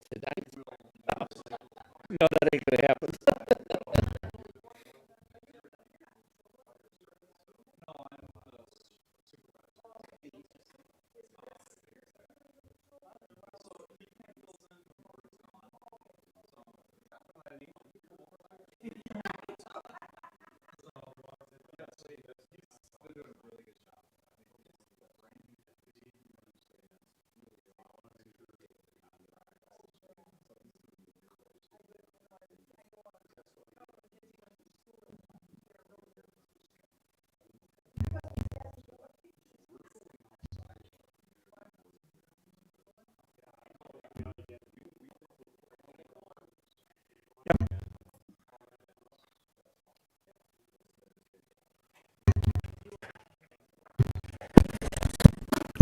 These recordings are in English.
Tonight? No, that ain't gonna happen.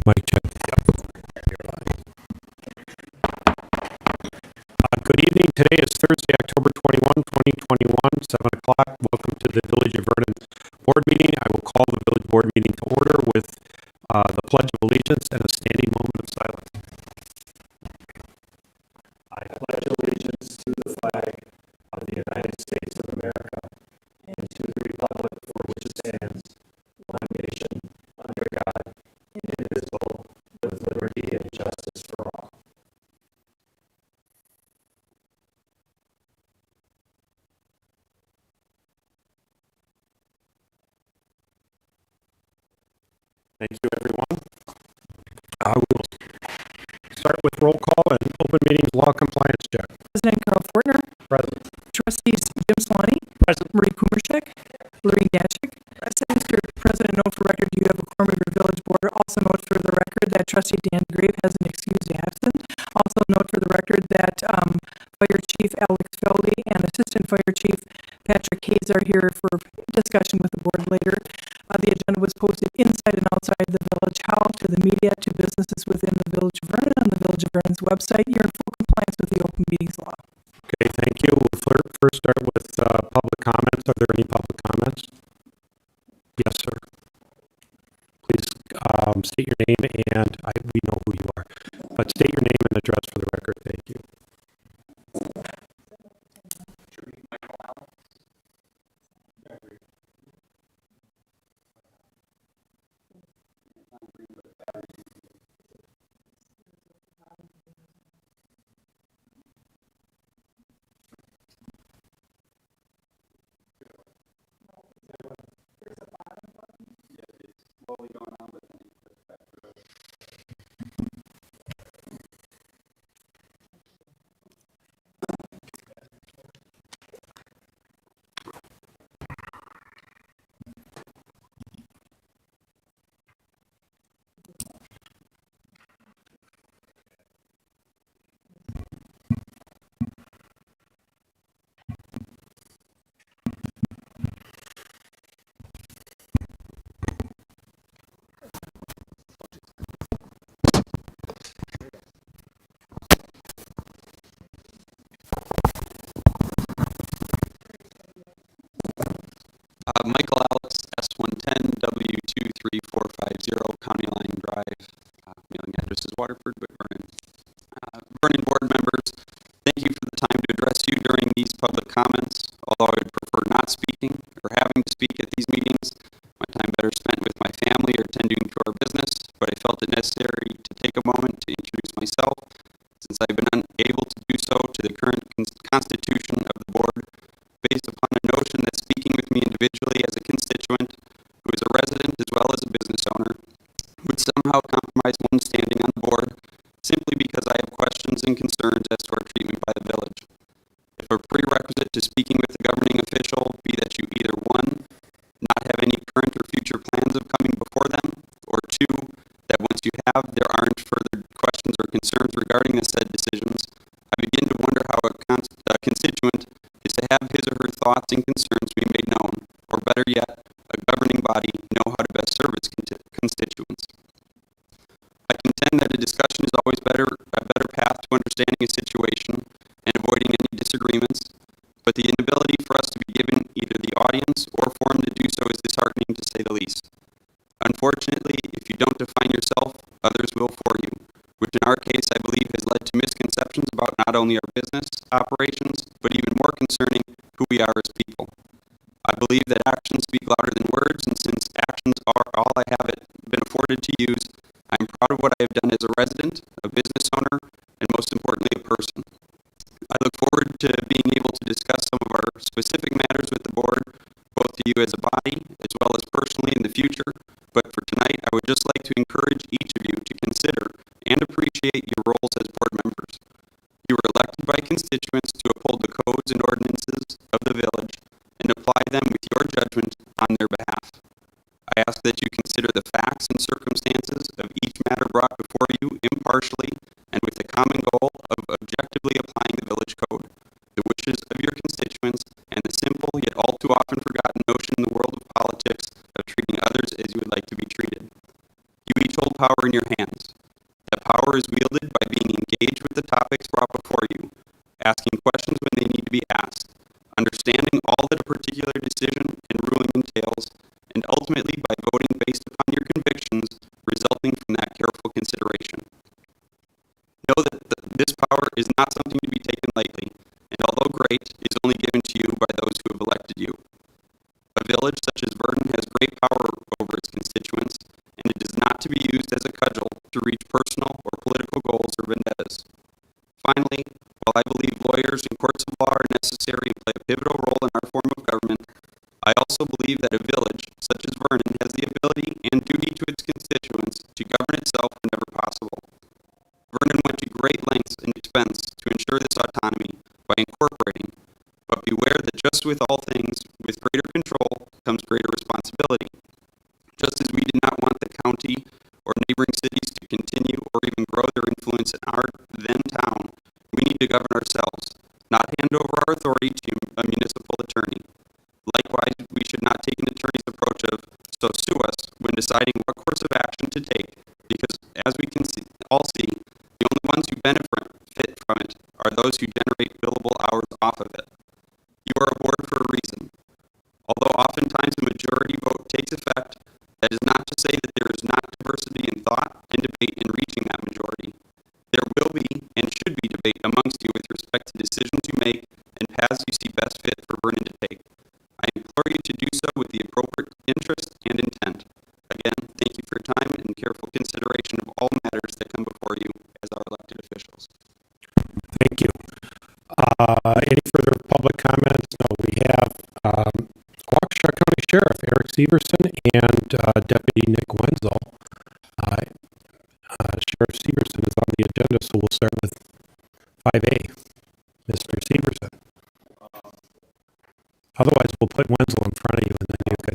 Mic check. Good evening. Today is Thursday, October 21, 2021, 7 o'clock. Welcome to the Village of Vernon Board meeting. I will call the Village Board meeting to order with the Pledge of Allegiance and a standing moment of silence. I pledge allegiance to the flag of the United States of America and to the republic for which it stands, one nation, under God, indivisible, with liberty and justice for all. Thank you, everyone. We will start with roll call and open meetings law compliance check. President Carl Fortner. Present. Trustees Jim Solani. Present. Marie Kumarchek. Larry Dashik. Present. Mr. President, note for record you have a quorum of your village board. Also note for the record that Trustee Dan Grave has an excused absent. Also note for the record that Fire Chief Alex Feldy and Assistant Fire Chief Patrick Hayes are here for discussion with the board later. The agenda was posted inside and outside the village hall to the media, to businesses within the Village of Vernon on the Village of Vernon's website. You're in full compliance with the open meetings law. Okay, thank you. We'll first start with public comments. Are there any public comments? Yes, sir. Please state your name and we know who you are, but state your name and address for the record. Thank you. Michael Alex, S110W23450, County Line Drive. Mailing address is Waterford, but Vernon. Vernon board members, thank you for the time to address you during these public comments. Although I would prefer not speaking or having to speak at these meetings, my time better spent with my family or tending to our business, but I felt it necessary to take a moment to introduce myself, since I've been unable to do so to the current constitution of the board, based upon a notion that speaking with me individually as a constituent who is a resident as well as a business owner would somehow compromise one's standing on the board simply because I have questions and concerns as to our treatment by the village. If a prerequisite to speaking with the governing official be that you either 1, not have any current or future plans of coming before them, or 2, that once you have, there aren't further questions or concerns regarding the said decisions, I begin to wonder how a constituent is to have his or her thoughts and concerns be made known, or better yet, a governing body know how to best serve its constituents. I contend that a discussion is always a better path to understanding a situation and avoiding any disagreements, but the inability for us to be given either the audience or forum to do so is disheartening, to say the least. Unfortunately, if you don't define yourself, others will for you, which in our case I believe has led to misconceptions misconceptions about not only our business operations, but even more concerning, who we are as people. I believe that actions speak louder than words, and since actions are all I have been afforded to use, I am proud of what I have done as a resident, a business owner, and most importantly, a person. I look forward to being able to discuss some of our specific matters with the board, both to you as a body, as well as personally in the future. But for tonight, I would just like to encourage each of you to consider and appreciate your roles as board members. You were elected by constituents to uphold the codes and ordinances of the village and apply them with your judgment on their behalf. I ask that you consider the facts and circumstances of each matter brought before you impartially and with the common goal of objectively applying the village code, the wishes of your constituents, and the simple yet all too often forgotten notion in the world of politics of treating others as you would like to be treated. You each hold power in your hands. That power is wielded by being engaged with the topics brought before you, asking questions when they need to be asked, understanding all that a particular decision and ruling entails, and ultimately by voting based upon your convictions resulting from that careful consideration. Know that this power is not something to be taken lightly, and although great, is only given to you by those who have elected you. A village such as Vernon has great power over its constituents, and it is not to be used as a cudgel to reach personal or political goals or vendettas. Finally, while I believe lawyers and courts of law are necessary and play a pivotal role in our form of government, I also believe that a village such as Vernon has the ability and duty to its constituents to govern itself whenever possible. Vernon went to great lengths and expense to ensure this autonomy by incorporating, but beware that just with all things, with greater control comes greater responsibility. Just as we did not want the county or neighboring cities to continue or even grow their influence in our then town, we need to govern ourselves, not hand over our authority to a municipal attorney. Likewise, we should not take an attorney's approach of, so sue us, when deciding what course of action to take, because as we can all see, the only ones who benefit from it are those who generate billable hours off of it. You are a board for a reason. Although oftentimes a majority vote takes effect, that is not to say that there is not diversity in thought and debate in reaching that majority. There will be and should be debate amongst you with respect to decisions you make and paths you see best fit for Vernon to take. I implore you to do so with the appropriate interest and intent. Again, thank you for your time and careful consideration of all matters that come before you as our elected officials. Thank you. Any further public comments? No, we have Waukesha County Sheriff Eric Severson and Deputy Nick Wenzel. Sheriff Severson is on the agenda, so we'll start with 5A. Mr. Severson. Otherwise, we'll put Wenzel in front of you, and then you can,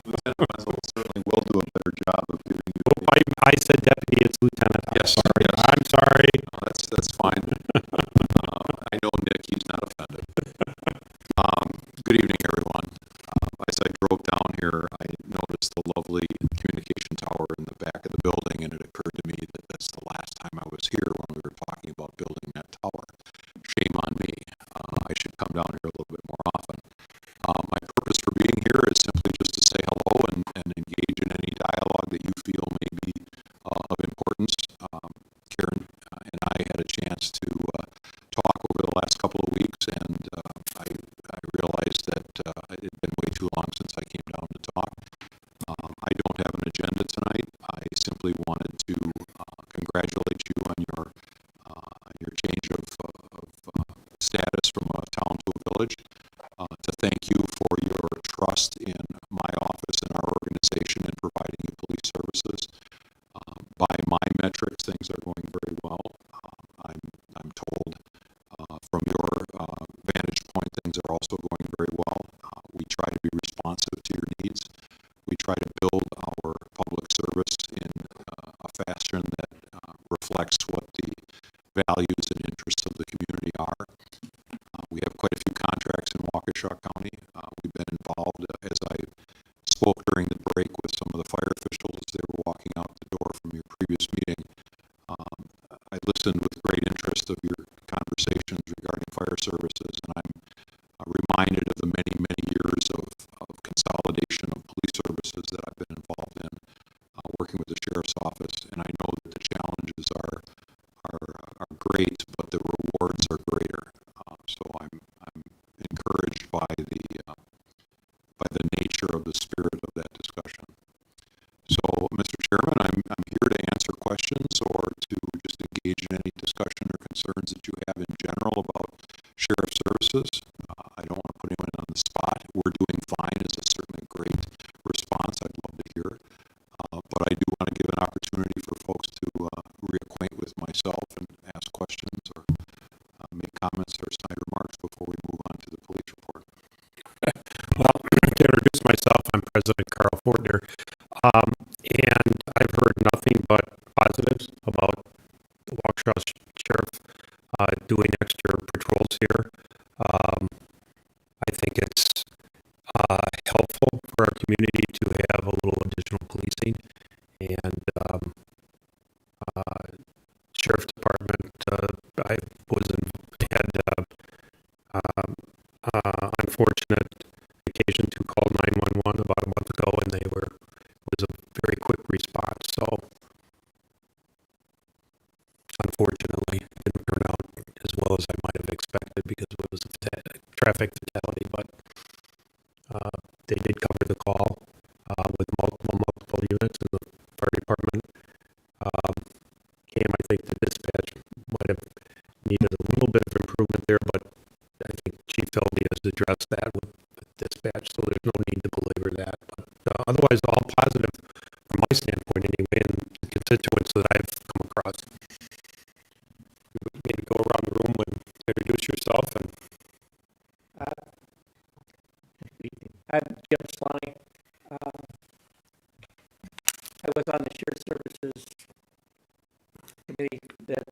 Lieutenant Wenzel certainly will do a better job of giving you. Oh, I said deputy, it's lieutenant. Yes, Sorry. yes. I'm sorry. No, that's fine. I know Nick; he's not offended. Good evening, everyone. As I drove down here, I noticed the lovely communication tower in the back of the building, and it occurred to me that that's the last time I was here when we were talking about building that tower. Shame on me. I should come down here a little bit more often. My purpose for being here is simply just to say hello and engage in any dialogue that you feel may be of importance. Karen and I had a chance to talk over the last couple of weeks, and I realized that it had been way too long since I came down to talk. I don't have an agenda tonight. I simply wanted to congratulate you on your change of status from a town to a village, to thank you for your trust in my office and our organization in providing you police services. By my metrics, things are going very well. I'm told from your vantage point, things are also going very well. We try to be responsive to your needs. We try to build our public service in a fashion that reflects what the values and interests of the community are. We have quite a few contracts in Waukesha County. We've been involved, as I spoke during the break with some of the fire officials as they were walking out the door from your previous meeting. I listened with great interest of your conversations regarding fire services, and I'm reminded of the many, many years of consolidation of police services that I've been involved in, working with the sheriff's office, and I know that the challenges are in any discussion or concerns that you have in general about sheriff services. I don't want to put anyone on the spot. We're doing fine is certainly a great response. I'd love to hear. But I do want to give an opportunity for folks to reacquaint with myself and ask questions or make comments or side remarks before we move on to the police report. Well, to introduce myself, I'm President Carl Fortner, and I've heard nothing but positives about the Waukesha Sheriff doing extra patrols here. I think it's helpful for our community to have a little additional policing, and Sheriff's Department, I had unfortunate occasion to call 911 about a month ago, and it was a very quick response. So, unfortunately, it didn't turn out as well as I might have expected because it was a traffic fatality. But they did cover the call with multiple units, and the fire department came. I think the dispatch might have needed a little bit of improvement there, but I think Chief Feldy has addressed that with dispatch, so there's no need to belabor that. But otherwise, all positive from my standpoint anyway, and the constituents that I've come across. Maybe go around the room and introduce yourself. And I'm Jim Sloney. I was on the Shared Services Committee that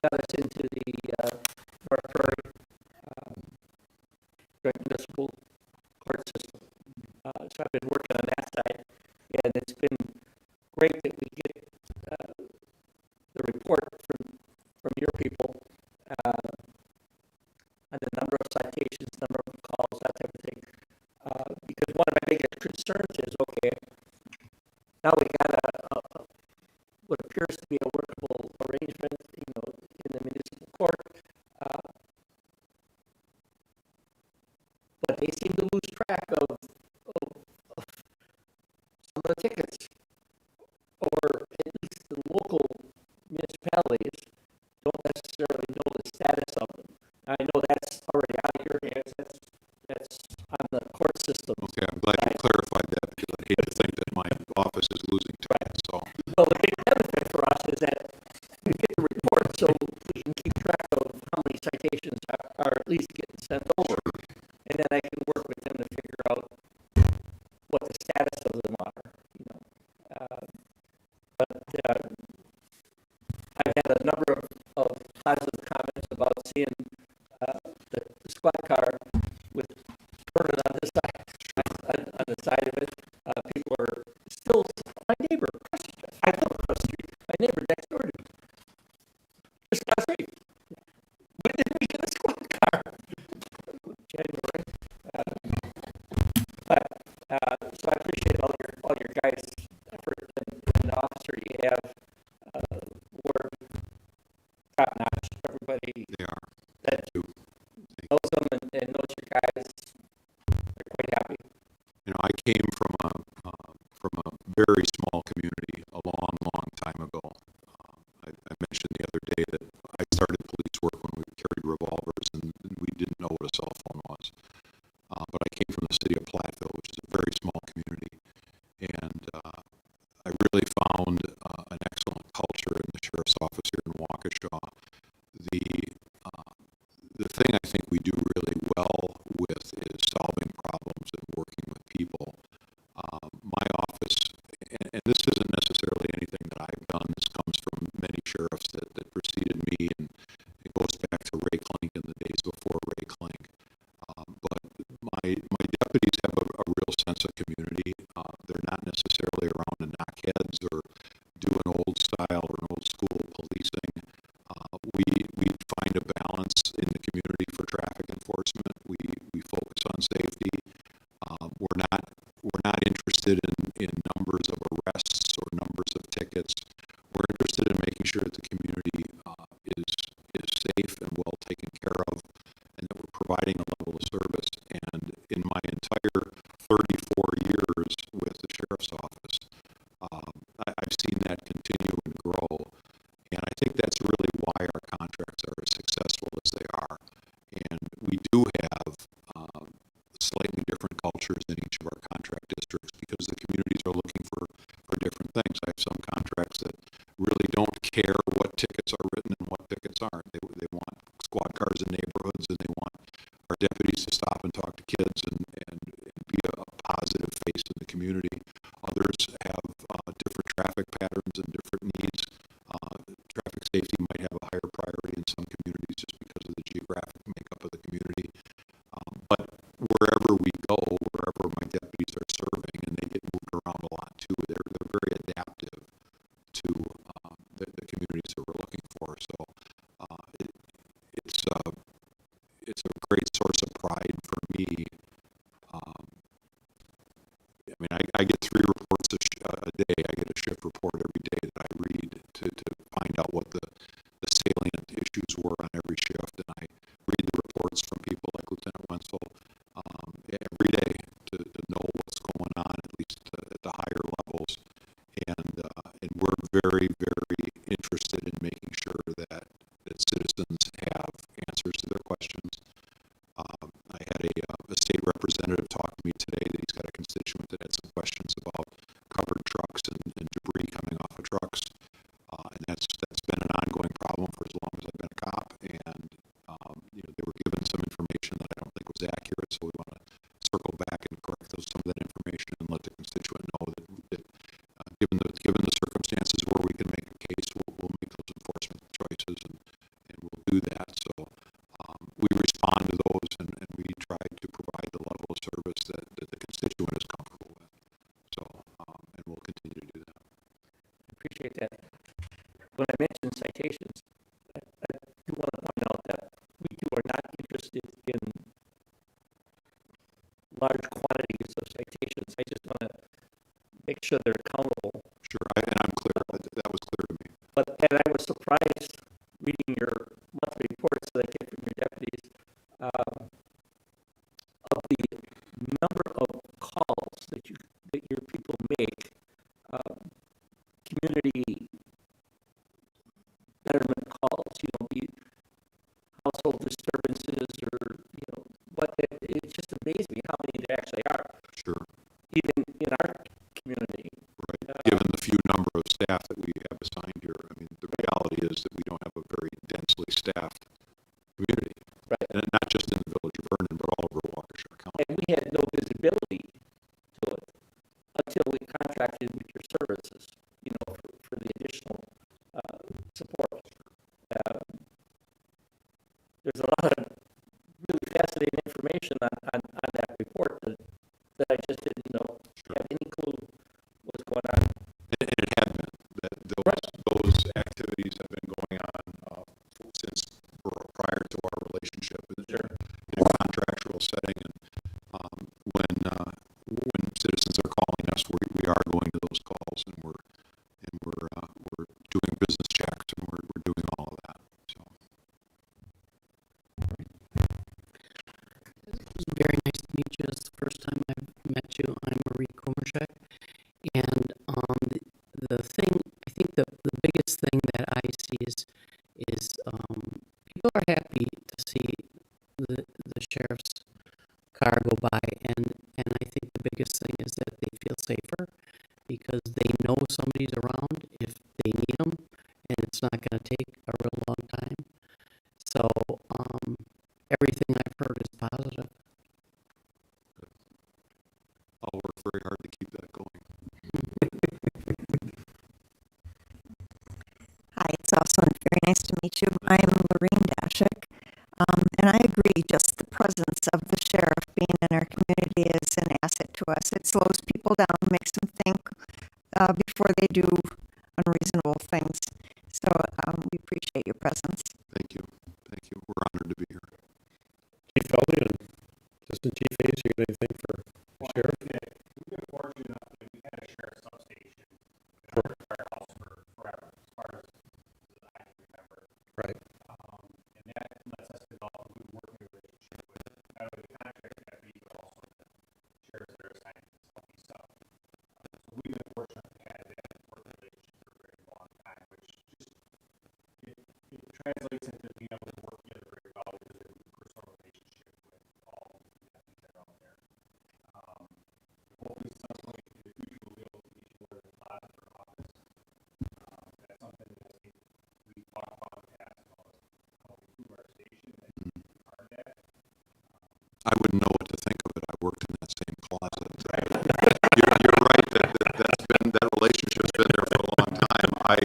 got us into the North Prairie Joint Municipal Court System. So I've been working on that side, and it's been great that we get the report from your people on the number of citations, number of calls, that type of thing. Because one of my biggest concerns is, okay, now we got what appears to be a workable arrangement, in the municipal court, but they seem to lose track of some of the tickets, or at least the local municipalities don't necessarily know the status of them. I know that's already out of your hands. That's on the court system. Okay, I'm glad you clarified that because I hate to think that my office is losing track. So, well, the big benefit for us is that we get the report so we can keep track of how many citations are at least getting sent over, and then I can work with them to figure out what the status of them are. But I've had a number of positive comments about seeing the squad car with Vernon on this side, on the side of it. People are still, my neighbor, I live across the street, my neighbor next door to me, just last week, when did we get a squad car? January. So I appreciate all your guys' effort and the officer you have. Were top notch. Everybody they are. that knows them and knows your guys, they're quite happy. I came from a very small community a long, long time ago. I mentioned the other day that I started police work when we carried revolvers and we didn't know what a cell phone was. But I came from the city of Platteville, which is a very small community, and I really found an excellent culture in the sheriff's office here in Waukesha. The thing I think we do really well with is solving problems and working with people. My office, and this isn't necessarily anything that I've done, this comes from many sheriffs that preceded me, and it goes back to Ray Klink and the days before Ray Klink. But my deputies have a real sense of community. They're not necessarily around to knock heads or do an old style or an old school policing. We find a balance in the community for traffic enforcement. We focus on safety. We're not interested in numbers of arrests or numbers of tickets. We're interested in making sure that the community is safe and well taken care of, and that we're providing a level of service. And in my entire 34 years with the sheriff's office, I've seen that continue and grow. think that's really why our contracts are as successful as they are. And we do have slightly different cultures in each of our contract districts because the communities are looking for different things. I have some contracts that really don't care what tickets are written and what tickets aren't. They want squad cars in neighborhoods, and they want our deputies to stop and talk to kids and be a positive face in the community. Others have different traffic patterns and different needs. Traffic safety might have a higher priority in some communities just because of the geographic makeup of the community. But wherever we go, wherever my deputies are serving, and they get moved around a lot too, they're very adaptive to the communities that we're looking for. So it's a great source of pride for me. I mean, I get 3 reports a day. I get a shift report every day that I read to find out what the salient issues were on every shift, and I read the reports from people like Lieutenant Wenzel every day to know what's going on, at least at the higher levels. And we're very, very interested in making sure that citizens have answers to their questions. I had a state representative talk to me today that he's got a constituent that had some questions about covered trucks and debris coming off of trucks. And that's been an ongoing problem for as long as I've been a cop. And they were given some information that I don't think was accurate, so we want to circle back and correct some of that information and let the constituent know that given the circumstances where we can make a case, we'll make those enforcement choices and we'll do that. So we respond to those and we try to provide the level of service that the constituent is comfortable with. So and we'll continue to do that. Appreciate that. When I mentioned citations, I do want to point out that we are not interested in large quantities of citations. I just want to make sure they're accountable. Sure, and I'm clear. That was clear to me. And I was surprised reading your monthly reports that I get from your deputies of the number of calls that your people make, community betterment calls, the household disturbances or, it just amazed me how many there actually are. Sure. Even in our community. Right. Given the few number of staff that we have assigned here, I mean, the reality is that we don't have a very densely staffed community. Right. And not just in the village of Vernon, but all over Waukesha County. And we had no visibility to it until we contracted with your services, for the additional support. There's a lot of really fascinating information on that report that I just didn't have any clue what's going on. And it had been. Those activities have been going on since prior to our relationship in a contractual setting. And when citizens are calling us, we are going to those calls, and we're doing business checks, and we're doing all of that. So. Very nice to meet you. It's the first time I've met you. I'm Marie Kumershek. And the thing, I think the biggest thing that I see is people are happy to see the sheriff's car go by, and I think the biggest thing is that they feel safer because they know somebody's around if they need them, and it's not going to take a real long time. So everything I've heard is positive. I'll work very hard to keep that going. Hi, it's also very nice to meet you. I'm Lorene Dashik, and I agree, just the presence of the sheriff being in our community is an asset to us. It slows people down, makes them think before they do unreasonable things. So we appreciate your presence. Thank you. Thank you. We're honored to be here. Chief Feldy and Assistant Chief Hayes, you got anything for Sheriff? We've been fortunate enough that we've had a sheriff's substation in our firehouse forever, as far as I can remember. Right. And that lets us develop a good working relationship with not only the contract deputy, but also the sheriffs that are assigned to helping stuff. So we've been fortunate to have that working relationship for a very long time, which just I wouldn't know what to think of it. I worked in that same closet. You're right that relationship's been there for a long time. I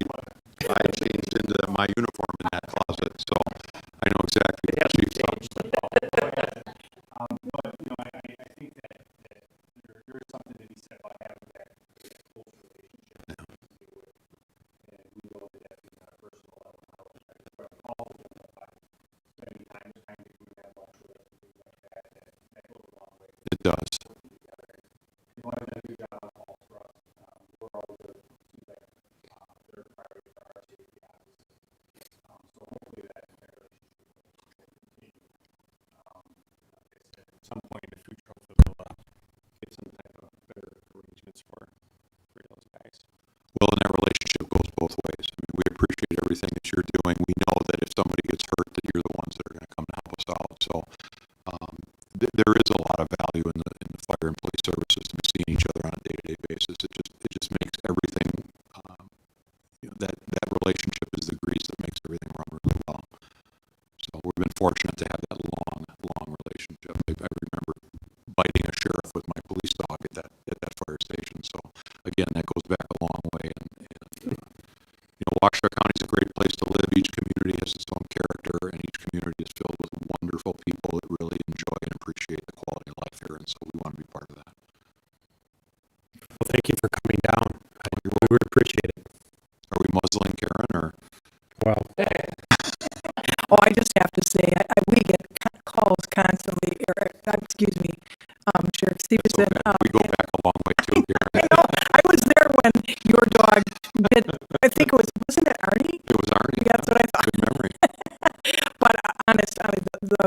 changed into my uniform in that closet, so I know exactly what the chief's talking about. But, I think that there is something to be said about having that close relationship. Yeah. And we know that that's on a personal level. But all of them, by spending time to do that lunch with us and things like that goes a long way. It does. You want to do a good job on calls for us. We're all good. Seems like they're priority for our safety, obviously. So hopefully that relationship will continue. At some point in the future, hopefully we'll get some type of better arrangements for those guys. Well, and that relationship goes both ways. I mean, we appreciate everything that you're doing. We know that if somebody gets hurt, that you're the ones that are going to come to help us out. So there is a lot of value in the fire and police services to be seeing each other on a day-to-day basis. It just makes everything. That relationship is the grease that makes everything run really well. So we've been fortunate to have that long relationship. I remember biting a sheriff with my police dog at that fire station. So again, that goes back a long way. And Waukesha County is a great place to live. Each community has its own character, and each community is filled with wonderful people that really enjoy and appreciate the quality of life here. And so we want to be part of that. Well, thank you for coming down. We would appreciate it. Are we muzzling Karen or? Well, Oh, I just have to say, we get calls constantly, excuse me, Sheriff Stevenson. Okay. We go back a long way too, Karen. I know, I was there when your dog did, I think wasn't it Arnie? It was Arnie. Yeah, that's what I thought. Good memory. But honestly, the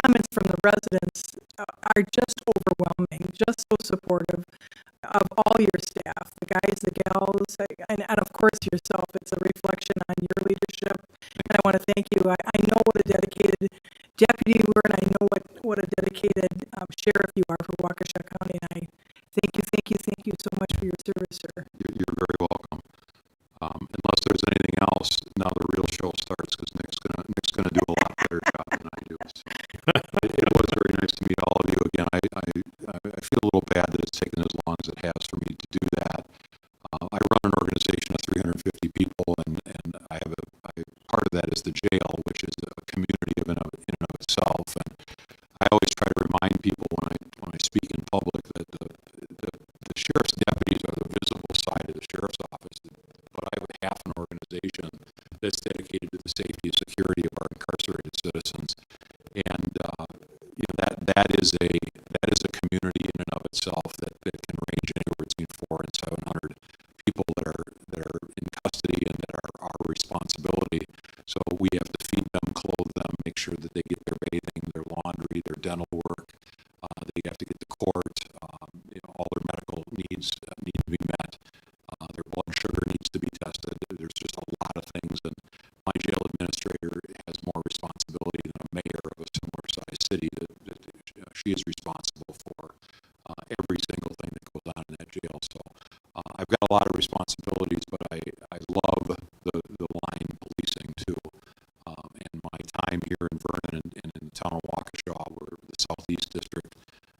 comments from the residents are just overwhelming, just so supportive of all your staff, the guys, the gals, and of course yourself. It's a reflection on your leadership. And I want to thank you. I know what a dedicated deputy you were, and I know what a dedicated sheriff you are for Waukesha County. And I thank you so much for your service, sir. You're very welcome. Unless there's anything else, now the real show starts because Nick's gonna do a lot better job than I do. So it was very nice to meet all of you again. I feel a little bad that it's taken as long as it has for me to do that. I run an organization of 350 people, and part of that is the jail, which is a community in and of itself. And I always try to remind people when I speak in public that the sheriff's deputies are the visible side of the sheriff's office, but I have half an organization that's dedicated to the safety and security of our incarcerated citizens, and that is a community in and of itself that can range anywhere between 400 and 700 people that are in custody and that are our responsibility. So we have to feed them, clothe them, make sure that they get their bathing, their laundry, their dental work. They have to get to court. All their medical needs need to be met. Their blood sugar needs to be tested. There's just a lot of things, and my jail administrator has more responsibility than a mayor of a similar sized city. She is responsible for every single thing that goes on in that jail. So I've got a lot of responsibilities, but I love the line policing too. And my time here in Vernon and in the town of Waukesha, where the Southeast District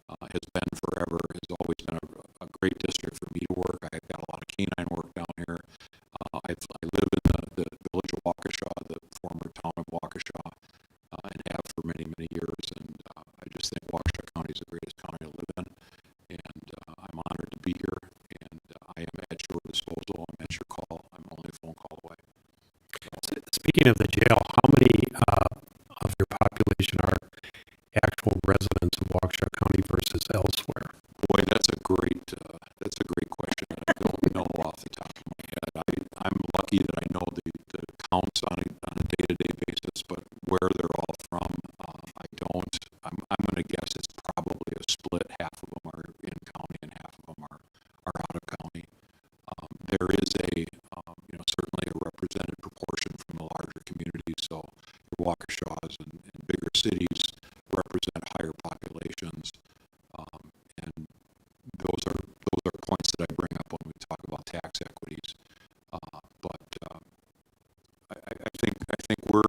has been forever, has always been a great district for me to work. I've got a lot of canine work down here. I live in the village of Waukesha, the former town of Waukesha, and have for many, many years. And I just think Waukesha County is the greatest county to live in. And I'm honored to be here. And I am at your disposal. I'm at your call. I'm only a phone call away. speaking of the jail, how many of your population are actual residents of Waukesha County versus elsewhere? Boy, that's a great question. I don't know off the top of my head. I'm lucky that I know the counts on a day-to-day basis, but where they're all from, I don't. I'm going to guess it's probably a split. Half of them are in county and half of them are out of county. There is certainly a represented proportion from the larger communities. So your Waukeshas and bigger cities represent higher populations. And those are points that I bring up when we talk about tax equities. But I think we're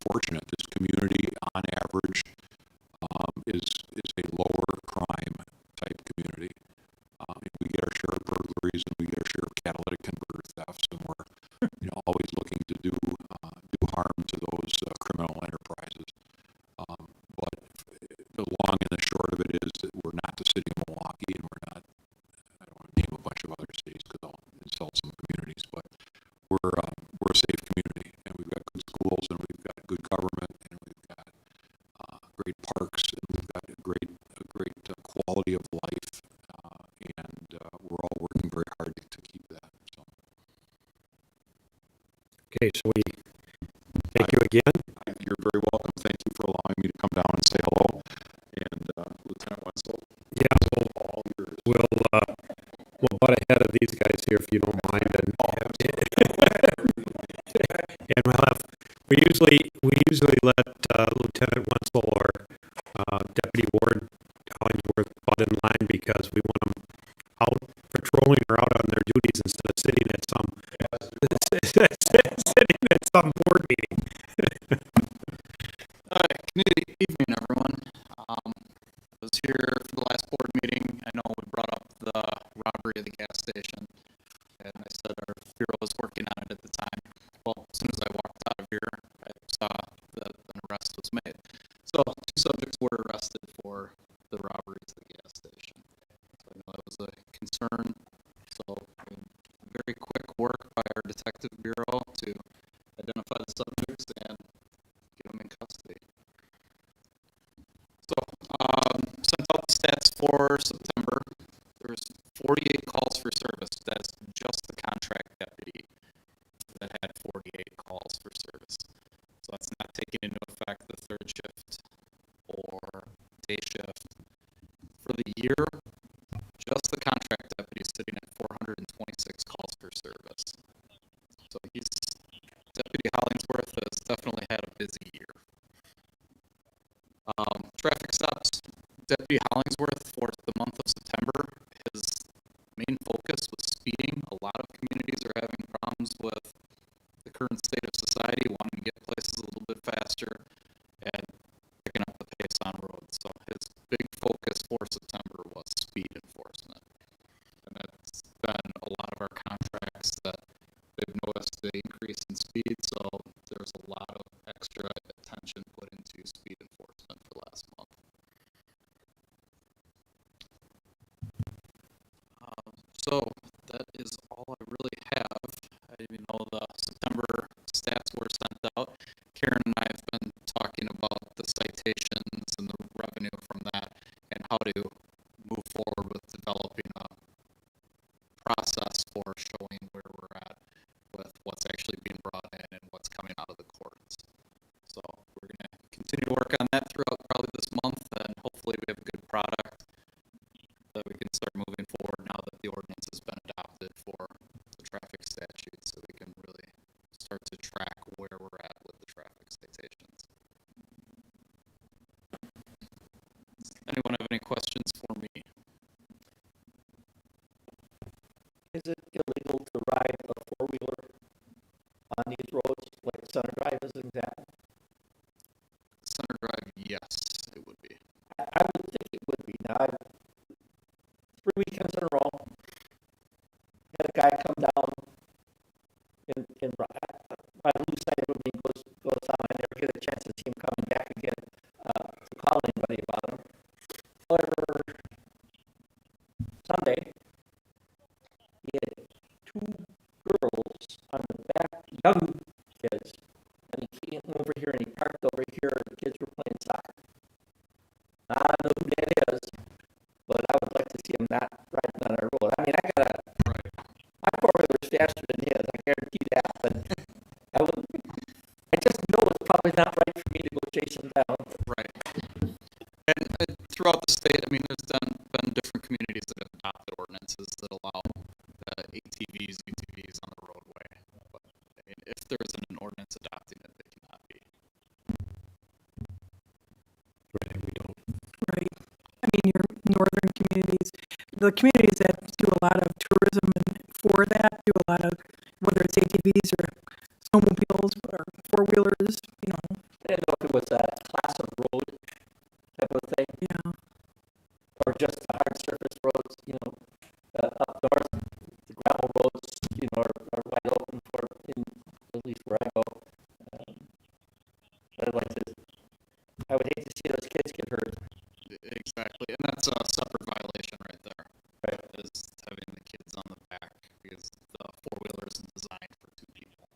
fortunate. This community, on average, is schools, and we've got good government, and we've got great parks, and we've got a great quality of life, and we're all working very hard to keep that. So. Okay, so we thank you again. You're very welcome. Thank you for allowing me to come down and say hello. And Lieutenant Wenzel, Yeah, all yours. we'll butt ahead of these guys here if you don't mind, and and we usually let Lieutenant Wenzel or Deputy Warden Hollingsworth butt in line because we want them out patrolling or out on their duties instead of sitting at some board meeting. Good evening, everyone. I was here for the last board meeting. I know we brought up the robbery of the gas station, and I said our bureau was working on it at the time. Well, as soon as I walked out of here, I saw that an arrest was made. So 2 subjects were arrested for the robbery of the gas station. So I know that was a concern. So very quick work by our detective bureau to identify the subjects and get them in custody. So, sent out the stats for September. There was 48 calls for service. That's just the contract deputy that had 48 calls for service. So that's not taking into effect the third shift or day shift. For the year, just the contract deputy is sitting at 426 calls for service. So Deputy Hollingsworth has definitely had a busy year. Traffic stops. Deputy Hollingsworth for the month of September, his main focus was speeding. A lot of communities are having problems with the current state of society, wanting to get places a little bit faster and picking up the pace on roads. So his big focus for September was speed enforcement. And that's been a lot of our contracts that they've noticed the increase in speed, so there's a lot of extra attention put into speed enforcement for last month. So that is all I really have. I didn't even know the September stats were sent out. Karen and I have been talking about the citations and the revenue from that and how to move forward with developing a process for showing where we're at with what's actually being brought in and what's coming out of the courts. So we're going to continue to work on that throughout probably this month, and hopefully we have a good product that we can start moving forward now that the ordinance has been adopted for the traffic statute, so we can really start to track where we're at with the traffic citations. Does anyone have any questions for me? Is it illegal to ride a four-wheeler on these roads, like Center Drive is an example? Center Drive, yes, it would be. I would think it would be. Now, 3 weekends in a row, had a guy come down and I lose sight of him. He goes on. I never get a chance to see him coming back again to call anybody about him. However, Sunday, he had 2 girls on the back, young kids, and he came over here and he parked over here. The kids were playing soccer. I don't know who that is, but I would like to see him not riding on our road. I mean, my four-wheeler is faster than his, I guarantee that, but I just know it's probably not right for me to go chase him down. Right. And throughout the state, I mean, there's been different communities that have adopted ordinances that allow ATVs, UTVs on the roadway. But I mean, if there isn't an ordinance adopting it, they cannot be. Right, we don't. Right. I mean, your northern communities, the communities that do a lot of tourism and for that do a lot of, whether it's ATVs or snowmobiles or four-wheelers, you know. I didn't know if it was a class of road type of thing, Yeah. or just the hard surface roads, up north, the gravel roads, are wide open for, at least where I go. I would hate to see those kids get hurt. Exactly. And that's a separate violation right there. Right. Is having the kids on the back because the four-wheeler isn't designed for 2 people.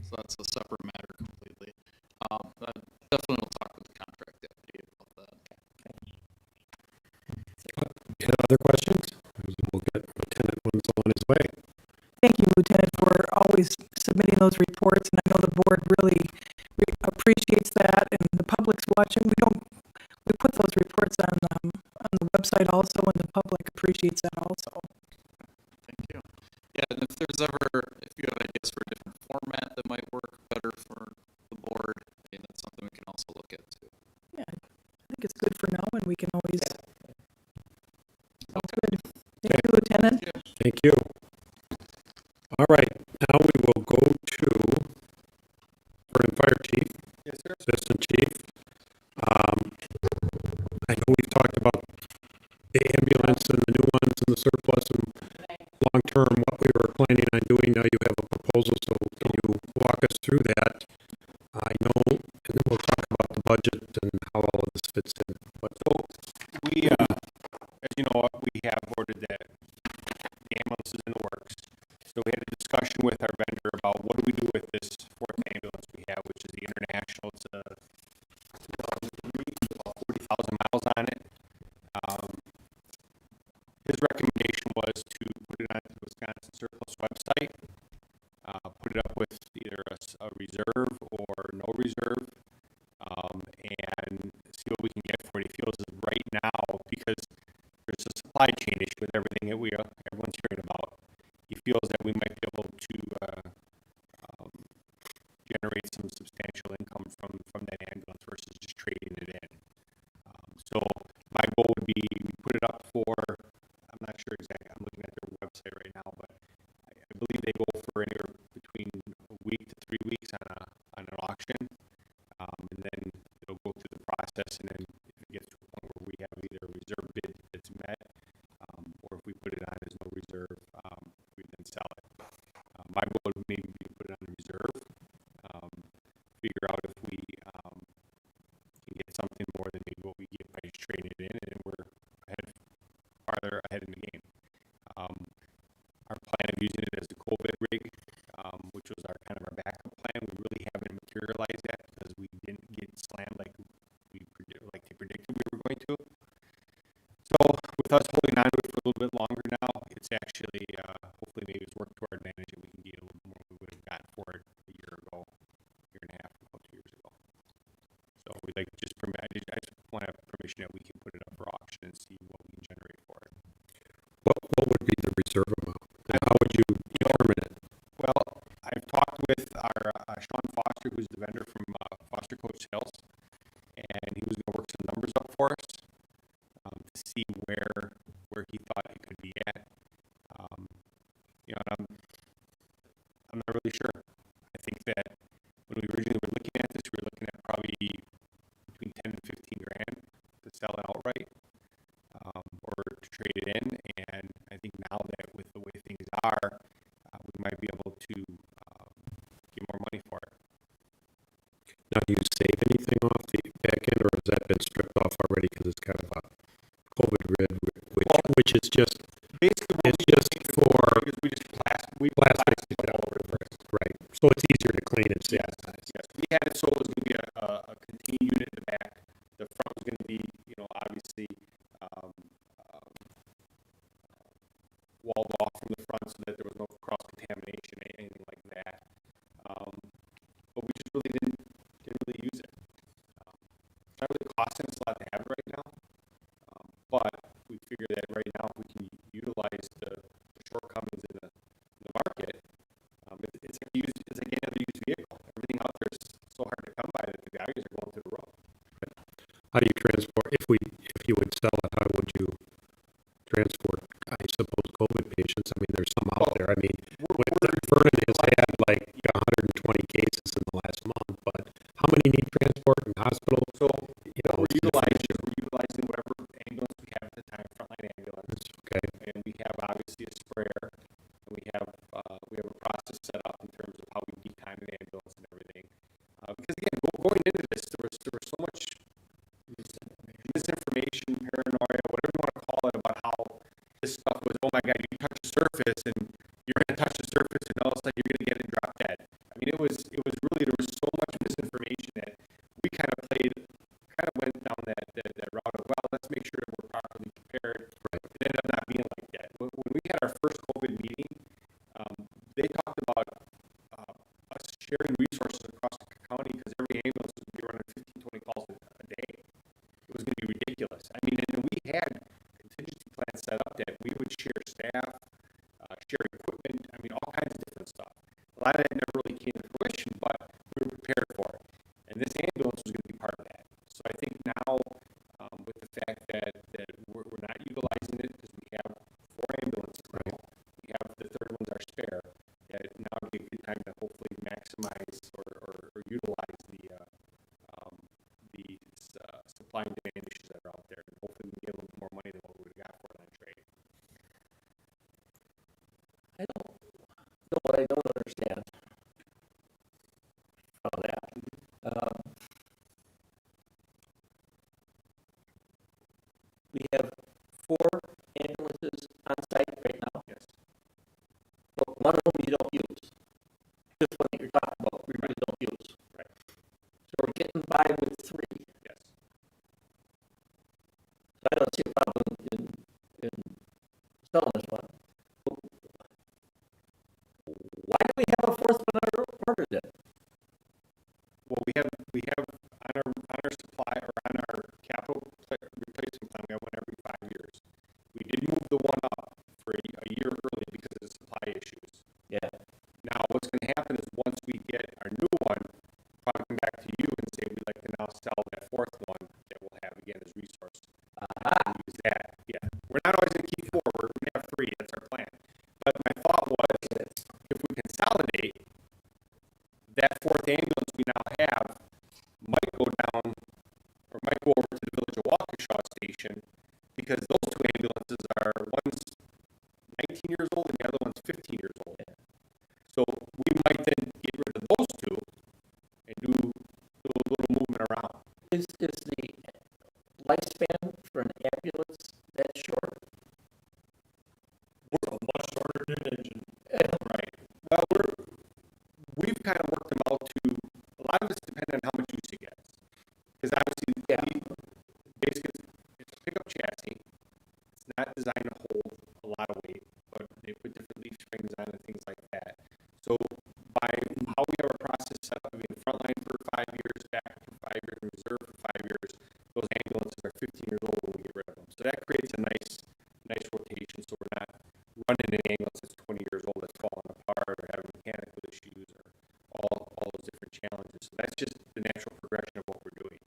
So that's a separate matter completely. I definitely will talk with the contract deputy about that. Any other questions? We'll get Lieutenant Winslow on his way. Thank you, Lieutenant, for always submitting those reports, and I know the board really appreciates that, and the public's watching. We put those reports on the website also, and the public appreciates that also. Thank you. Yeah, and if you have ideas for a different format that might work better for the board, I mean, that's something we can also look at too. Yeah, I think it's good for now, and we can always. Sounds good. Thank you, Lieutenant. Thank you. All right, now we will go to Vernon Fire Chief. Yes, sir. Assistant Chief. I know we've talked about the ambulance and the new ones and the surplus and long-term, what we were planning on doing. Now you have a proposal, so can you walk us through that? I know, and then we'll talk about the budget and how all of this fits in. But So we, as you know, we have ordered the ambulances in the works. So we had a discussion with our vendor about what do we do with this fourth ambulance we have, which is the International. It's a 2003, about 40,000 miles on it. His recommendation was to put it on the Wisconsin Surplus website, put it up with either a reserve or no reserve, and see what we can get for it. He feels that right now, because there's a supply chain issue with everything that everyone's hearing about, he feels that we might be able to generate some substantial income from that ambulance versus just trading it in. So my goal would be we put it up for, I'm not sure exactly, I'm looking at their website right now, but I believe they go for anywhere between a week to 3 weeks on an auction, and then it'll go through the process, and then if it gets to a point where we have either a reserve bid that's met, or if we put it on as no reserve, we then sell it. My goal would maybe be to put it on the reserve, figure out if we can get something more than maybe what we get by just trading it in, and then we're farther ahead in the game. Our plan of using it as a COVID rig, which was our backup plan, we really haven't materialized that because we didn't get slammed like they predicted we were going to. So with us holding on to it for a little bit longer now, it's actually hopefully maybe it's worked to our advantage and we can get a little more than we would have gotten for it a year ago, year and a half ago, 2 years ago. So we'd like just I just want to have permission that we can put it up for auction and see what we can generate for it. what would be the reserve amount? And how would you determine it? Well, I've talked with our Sean Foster, who's the vendor from Foster Coach Sales, and he was going to work some numbers up for us to see where he thought it could be at. And I'm not really sure. I think that when we originally were looking at this, we were looking at probably between 10 and 15 grand to sell it outright, or to trade it in. And I think now that with the way things are, we might be able to get more money for it. Now, do you save anything off the back end, or has that been stripped off already because it's kind of a COVID rig, which is just Basically, it's just for we just plastic it out, right? So it's easier to clean and see. Yes. We had it so it was going to be a contained unit in the back. The front was going to be, obviously walled off from the front so that there was no cross contamination or anything like that. But we just really didn't really use it. It's not really costing us a lot to have it right now. But we figure that right now, if we can utilize the shortcomings in the market, it's like any other used vehicle. Everything out there is so hard to come by that the values are going through the roof. How do you transport? If you would sell it, how would you transport? I suppose COVID patients. I mean, there's some out there. I mean, Vernon has had like 120 cases in the last month, but how many need transport in hospital? So We're utilizing whatever ambulance we have at the time, frontline ambulance. Okay. And we have obviously a sprayer, and we have a process set up in terms of how we decon an ambulance and everything. Because again, going into this, there was so much misinformation, paranoia, whatever you want to call it, about how this stuff was. Oh my God, you touch the surface, and you're going to touch the surface, and all of a sudden you're going to get it drop dead. I mean, it was frankly, there was so much misinformation that we kind of went down that route of, well, let's make sure that we're properly prepared. Right. It ended up not being like that. When we had our first COVID meeting, they talked about us sharing resources across the county because every ambulance was going to be running 15, 20 calls a day. It was going to be ridiculous. I mean, and we had contingency plans set up that we would share staff, share equipment, I mean, all kinds of different stuff. A lot of that never really came to fruition, but we were prepared for it. And this ambulance was going to be part of that. So I think now, with the fact that we're not utilizing it because we have 4 ambulances now, we have the third one's our spare, that now would be a good time to hopefully maximize or utilize the supply and demand issues that are out there, and hopefully we get a little more money than what we would have got for it on trade. I don't know what I don't understand from that. We have 4 ambulances on site right now. Yes. But one of them you don't use. This one that you're talking about, we really don't use. Right. So we're getting by with 3. Yes. So I don't see a problem in selling this one. But why do we have a 4th one on our order then? Well, we have on our supply or on our capital replacement plan, we have one every 5 years. We did move the one up for a year early because of supply issues. Yeah. Now, what's going to happen is once we get our new one, probably come back to you and say we'd like to now sell that 4th one that we'll have again as resource. Use that. Yeah. We're not always going to keep 4. We're going to have 3. That's our plan. But my thought was, if we consolidate, that 4th ambulance we now have might go down or might go over to the Village of Waukesha station because those 2 ambulances are, one's 19 years old and the other one's 15 years old. So we might then get rid of those 2 and do a little movement around. Is the lifespan for an ambulance that short? We're much shorter than an engine. Right. Well, we've kind of worked them out to, a lot of it's dependent on how much use it gets. Because obviously, basically, it's a pickup chassis. It's not designed to hold a lot of weight, but they put different leaf springs on and things like that. So by how we have our process set up, I mean, frontline for 5 years, back for 5 years, and reserve for 5 years, those ambulances are 15 years old when we get rid of them. So that creates a nice rotation. So we're not running an ambulance that's 20 years old that's falling apart or having mechanical issues or all those different challenges. So that's just the natural progression of what we're doing.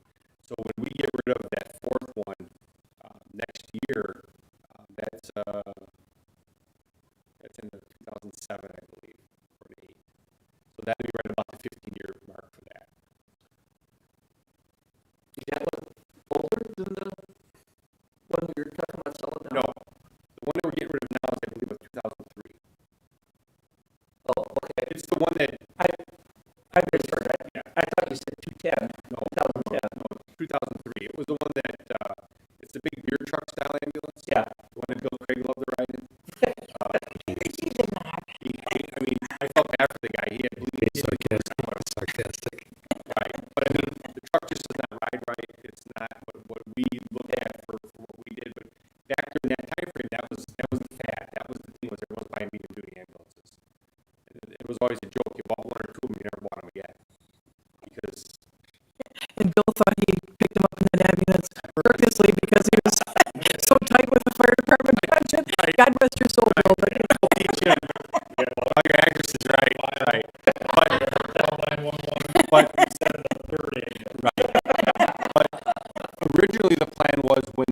So when we get rid of that 4th one next year, that's in 2007, I believe, or 8. So that'd be right about the 15-year mark for that. Is that one older than the one you're talking about selling now? No, the one that we're getting rid of now is, I believe, 2003. Oh, okay. It's the one that I misheard that. Yeah. I thought you said 210. No, 2010. No, 2003. It was the one that it's the big beer truck style ambulance. Yeah. The one that Bill Craig loved to ride in. He did not. I mean, I felt bad for the guy. He had bleeding. Sarcastic. Right. But I mean, the truck just does not ride right. It's not what we look at for what we did. But back during that time frame, that was the fad. That was the thing, was everyone's buying medium duty ambulances. It was always a joke. You bought 1 or 2 of them, you never bought them again. Because And Bill thought he picked him up in that ambulance purposely because he was so tight with the fire department budget. God rest your soul, Bill. But all your addresses right. But originally the plan was when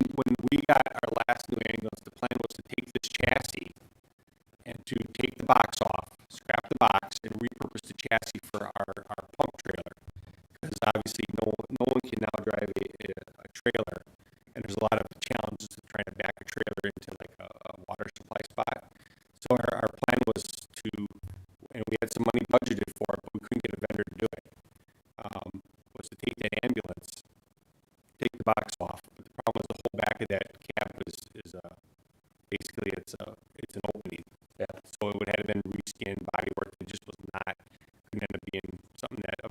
we got our last new ambulance, the plan was to take this chassis and to take the box off, scrap the box, and repurpose the chassis for our pump trailer. Because obviously no one can now drive a trailer, and there's a lot of challenges to trying to back a trailer into like a water supply spot. So our plan was to, and we had some money budgeted for it, but we couldn't get a vendor to do it, was to take that ambulance, take the box off. But the problem was the whole back of that cab is basically it's an opening. Yeah. So it would have been reskinned, body work. It just was not, couldn't end up being something that a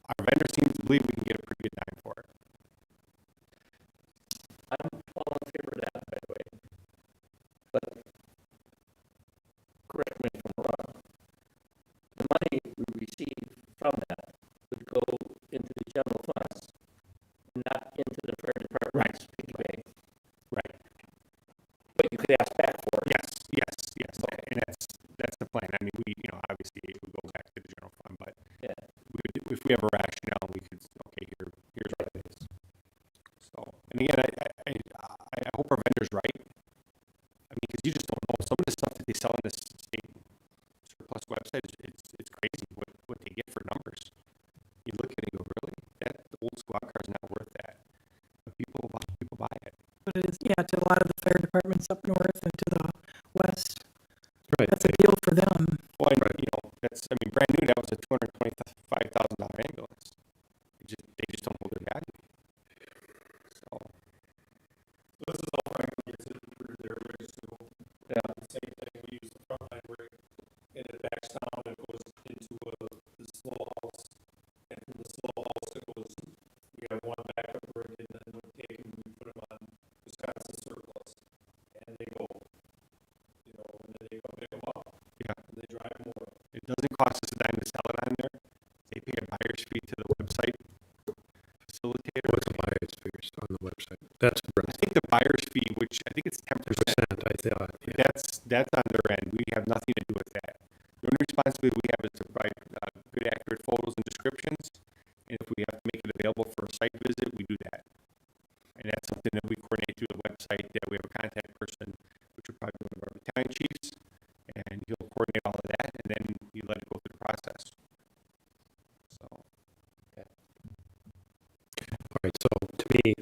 our vendor seems to believe we can get a pretty good time for it. I'm all in favor of that, by the way. But correct me if I'm wrong. The money we receive from that would go into the general funds, not into the fire department's piggy bank. Right. But you could ask back for it. Yes, and that's the plan. I mean, we, you know, obviously it would go back to the general fund, but Yeah. we could, if we have a rationale, we could, okay, here's what it is. So, and again, I hope our vendor's right. I mean, because you just don't know. Some of the stuff that they sell on this state surplus website, it's crazy what they get for numbers. You look at it and go, really? That old squad car is not worth that. But people buy it. But it is, yeah, to a lot of the fire departments up north and to the west. Right. That's a deal for them. Well, and, you know, I mean, brand new, that was a $225,000 ambulance. They just don't hold their value. So. This is all Franklin gets it through their original. Yeah. Same thing, we use the front line rig, and it backs down, it goes into the slow house, and from the slow house, it goes, we have one backup rig, and then we take and we put them on Wisconsin surplus, and they go, you know, and then they go pick them up. Yeah. And they drive more. It doesn't cost us a dime to sell it on there. They pay a buyer's fee to the website facilitator. What's the buyer's figures on the website? That's I think the buyer's fee, which I think it's 10%. I thought. Yeah. That's on their end. We have nothing to do with that. The only responsibility we have is to provide good, accurate photos and descriptions. And if we have to make it available for a site visit, we do that. And that's something that we coordinate through the website. That we have a contact person, which would probably be one of our battalion chiefs, and he'll coordinate all of that, and then you let it go through the process. So. All right, so to me,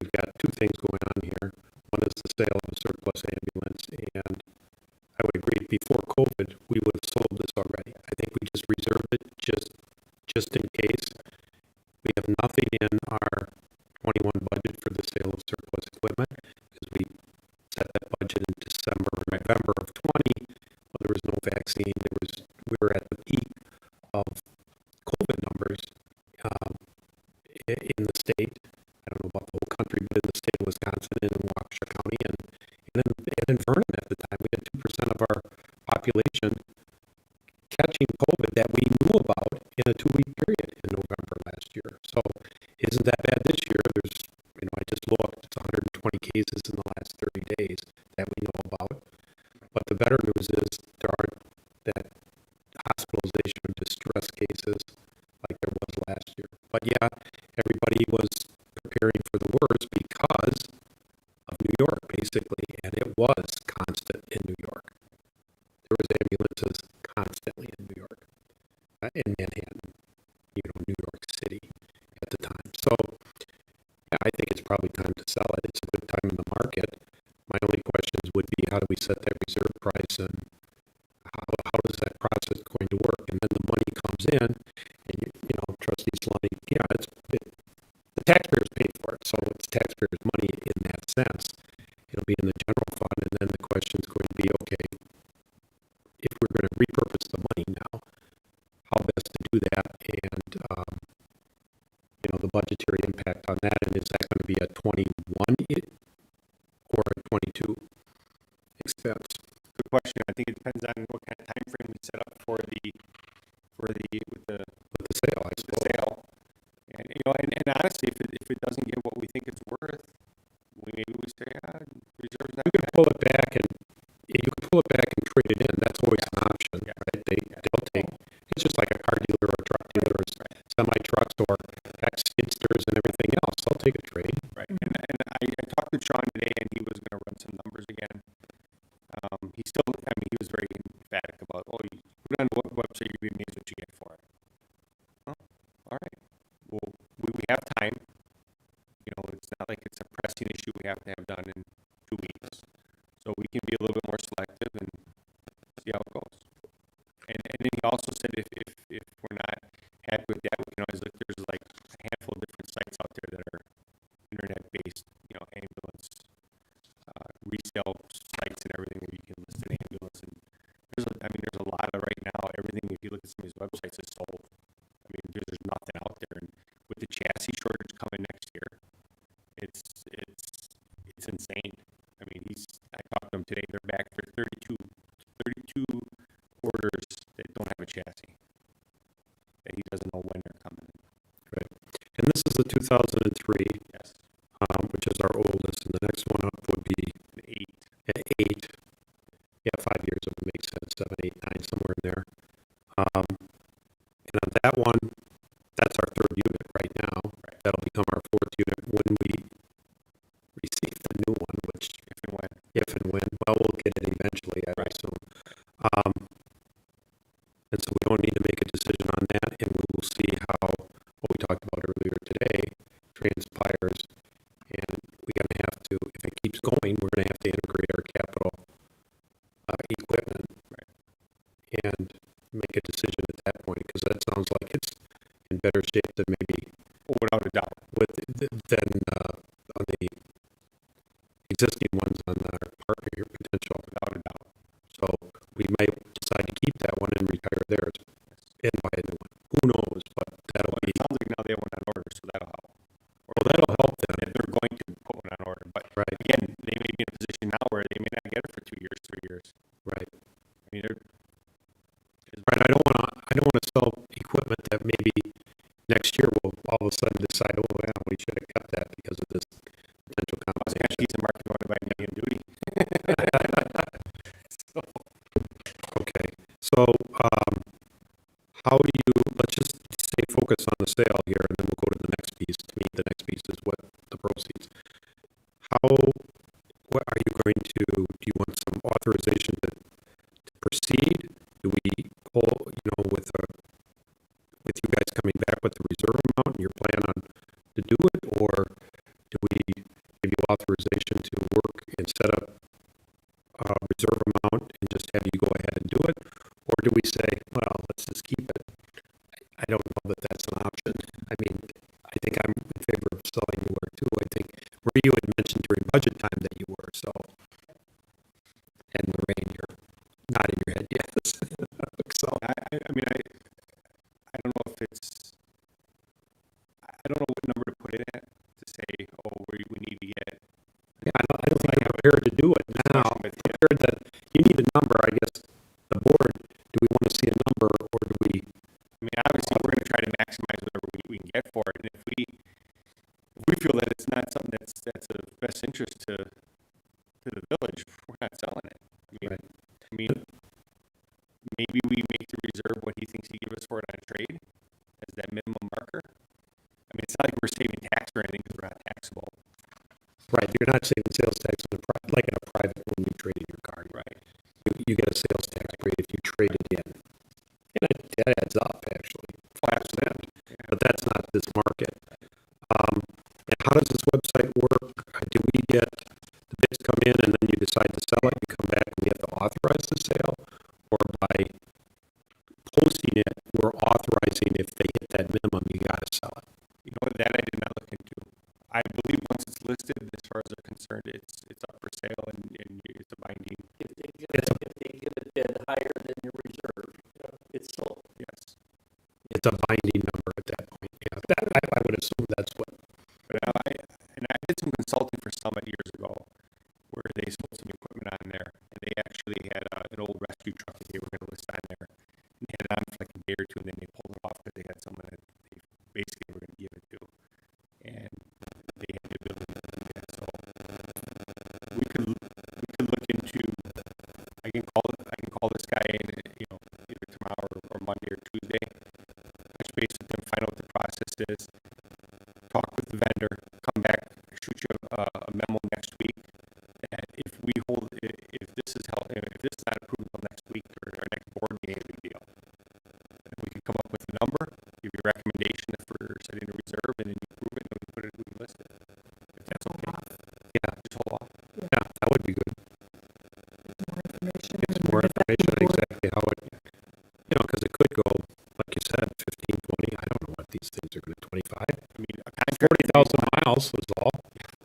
we've got two things going on here. One is the sale of a surplus ambulance, and I would agree, before COVID, we would have sold this already. I think we just reserved it just in case. We have nothing in our 21 budget for the sale of surplus equipment, because we set that budget in December or November of 20. Well, there was no vaccine. We were at the peak of COVID numbers in the state. I don't know about the whole country, but in the state of Wisconsin and in Waukesha County and in Vernon at the time, we had 2% of our population catching COVID that we knew about in a 2-week period in November last year. So isn't that bad this year? There's, I just looked, it's 120 cases in the last 30 days that we know about. But the better news is there aren't that hospitalization or distress cases like there was last year. But yeah, everybody was preparing for the worst because of New York, basically, and it was constant in New York. There was ambulances constantly in New York, in Manhattan, New York City at the time. So yeah, I think it's probably time to sell it. It's a good time in the market. My only questions would be, how do we set that reserve price, and how is that process going to work? And then the money comes in, and Trustee Sloney, the taxpayers pay for it, so it's taxpayers' money in that sense. It'll be in the general fund, and then the question is going to be, okay, if we're going to repurpose the money now, how best to do that, and the budgetary impact on that, and is that going to be a 21 or a 22 expense? Good question. I think it depends on what kind of time frame we set up with the sale, I suppose. And and honestly, if it doesn't get what we think it's worth, maybe we say, reserves not. You can pull it back and trade it in. That's always an option, right? They'll take. It's just like a car dealer or a truck dealer, or semi trucks or skidsters and everything else. They'll take a trade. Right. And I talked with Sean today, and he was going to run some numbers again. He was very emphatic about, you put it on the website, you'll be amazed what you get for it. Well, all right. Well, we have time. It's not like it's a pressing issue we have to have done in 2 weeks. So we can be a little bit more selective and see how it goes. And then he also said if we're not happy with that, we can always look. There's like a handful of different sites out there that are internet-based, ambulance resale with the chassis shortage coming next year, it's insane. I mean, I talked to him today, they're back for 32 orders that don't have a chassis, that he doesn't know when they're coming. Right. And this is a 2003, Yes. which is our oldest, and the next one up would be The 8. 8. Yeah, 5 years, it would make sense, 7, 8, 9, somewhere in there. And on that one, that's our 3rd unit right now. Right. That'll become our 4th unit when we receive the new one, which, if and when, well, we'll get it eventually, I would assume. And so we don't need to make a decision on that, and we will see how what we talked about earlier today transpires. And we're going to have to, if it keeps going, we're going to have to integrate our capital equipment and make a decision at that point, because that sounds like it's in better shape than maybe Without a doubt. than on the existing ones on our partner year potential. Without a doubt. So we might decide to keep that one and retire theirs and buy a new one. Who knows? But that'll be. It sounds like now they have one on order, so that'll help. Well, that'll help them. That they're going to put one on order. But again, they may be in a position now where they may not get it for 2 years, 3 years. Right. I mean, Right. I don't want to sell equipment that maybe next year we'll all of a sudden decide, oh, well, we should have kept that because of this potential compensation. He's a market going to buy medium duty. Okay. So, how do you, let's just stay focused on the sale here, and then we'll go to the next piece. To me, the next piece is what the proceeds. What are you going to, do you want some authorization to proceed? Do we pull, with you guys coming back with the reserve amount and your plan on to do it, or do we give you authorization to work and set up a reserve amount and just have you go ahead and do it? Or do we say, well, let's just keep it? I don't know that that's an option. I mean, I think I'm in favor of selling you were too. I think Marie, you had mentioned during budget time that you were, so. And Lorraine, you're nodding your head, yes. So. I mean, I don't know if it's, I don't know what number to put it at to say, oh, we need to get. Yeah, I don't think you're prepared to do it now. Prepared that you need a number, I guess, the board, do we want to see a number, or do we? I mean, obviously, we're going to try to maximize whatever we can get for it, and if we feel that it's not something that's of best interest to the village, we're not selling it. I mean, maybe we make the reserve what he thinks he give us for it on trade as that minimum marker. I mean, it's not like we're saving tax or anything because we're not taxable. Right, you're not saving sales tax like in a private when you trade in your car. Right, you get a sales tax rate if you trade it in, and that adds up actually 5%. But that's not this market. And how does this website work? Do we get the bids come in and then you decide to sell it? You come back and we have to authorize the sale, or by posting it, we're authorizing if they hit that minimum, you got to sell it. You know what? That I did not look into. I believe once it's listed, as far as they're concerned, it's up for sale and it's a binding. If they give a bid higher than your reserve, it's sold. Yes. It's a binding number at that point. Yeah, I would assume that's what. But I did some consulting for Summit years ago, where they sold some equipment on there, and they actually had an old rescue truck that they were going to list on there, and they had it on for like a day or two, and then they pulled it off because they had someone that they basically were going to give it to, and they had the ability to do that. So we could look into. I can call this guy in, either tomorrow or Monday or Tuesday. Touch base with them, find out what the process is. Talk with the vendor, come back, shoot you a memo next week. And if this is not approved until next week or our next board meeting, big deal. And we can come up with a number, give you a recommendation for setting a reserve, and then you approve it, and we list it. If that's okay. Yeah, just hold off. Yeah, that would be good. More information. It's more information on exactly how it, because it could go, like you said, 15, 20. I don't know what these things are going to 25. I mean, a contract 40,000 miles was all.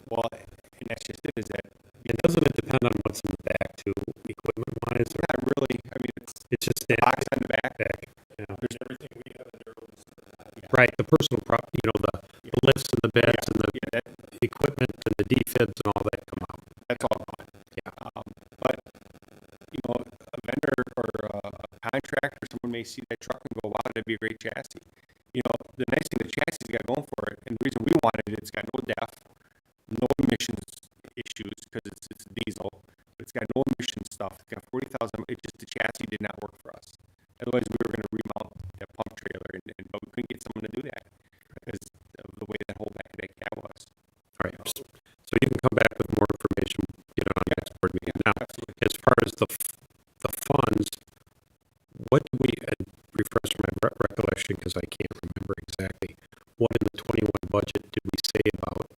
Well, and that's just it. Is that And doesn't it depend on what's in the back too, equipment wise? not really? I mean, It's just the that box on the back. Yeah. There's everything we have in there. Right, the personal property, the the lifts and the beds and the Yeah, that, equipment and the defibs and all that come out. that's all gone. Yeah. But, you know, a vendor or a contractor, someone may see that truck and go, wow, that'd be a great chassis. You know, the nice thing, the chassis got going for it, and the reason we wanted it, it's got no DEF, no emissions issues, because it's diesel, but it's got no emission stuff. It's got 40,000, it just, the chassis did not work for us. Otherwise, we were going to remount that pump trailer, but we couldn't get someone to do that because of the way that whole back of that cab was. All right. So you can come back with more information, you know, on the next board meeting. Now, as far as the funds, what do we, refresh my recollection because I can't remember exactly, what in the 21 budget did we say about,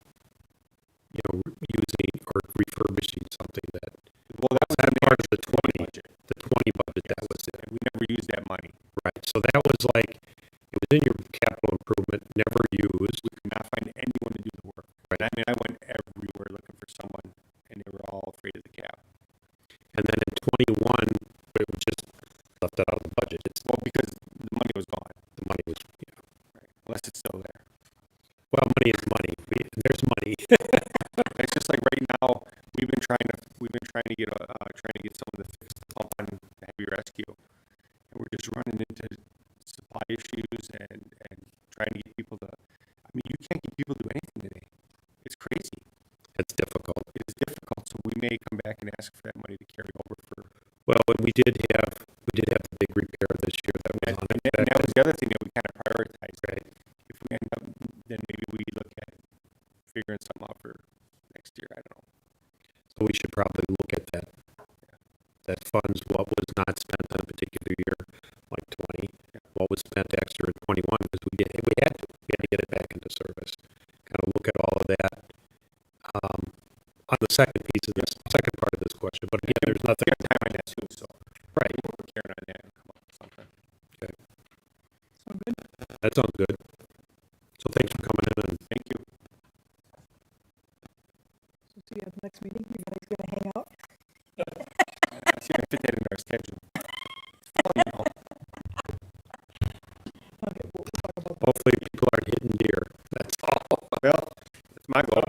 you know, using or refurbishing something that, Well, that was that in part of the 20, budget. the 20 budget, that was it. We never used that money. Right. So that was like, it was in your capital improvement, never used. We could not find anyone to do the work. Right. I mean, I went everywhere looking for someone, and they were all afraid of the cap. And then in 21, it was just left it out of the budget. It's, Well, because the money was gone, the money was, you know, right? Unless it's still there. well, money is money. There's money. It's just like right now, we've been trying to get someone to fix the pump on the heavy rescue, and we're just running into supply issues and trying to get people to. I mean, you can't get people to do anything today. It's crazy. It's difficult. It is difficult. So we may come back and ask for that money to carry over for. Well, we did have the big repair this year that was And that was the other thing that we kind of prioritized. Right. If we end up, then maybe we look at figuring something out for next year. I don't know. So we should probably look at that. That funds what was not spent in a particular year, like 20, what was spent extra in 21, because we had to get it back into service. Kind of look at all of that. On the second piece of this, second part of this question, but again, there's nothing. We have time on that too, so Right. we're carrying on that and come up with something. Okay. Sound good? That sounds good. So thanks for coming in and Thank you. So see you at the next meeting. You guys gonna hang out? See if I fit that in our schedule. You know, Okay, we'll talk about hopefully people aren't hitting deer. That's all. well, it's my goal.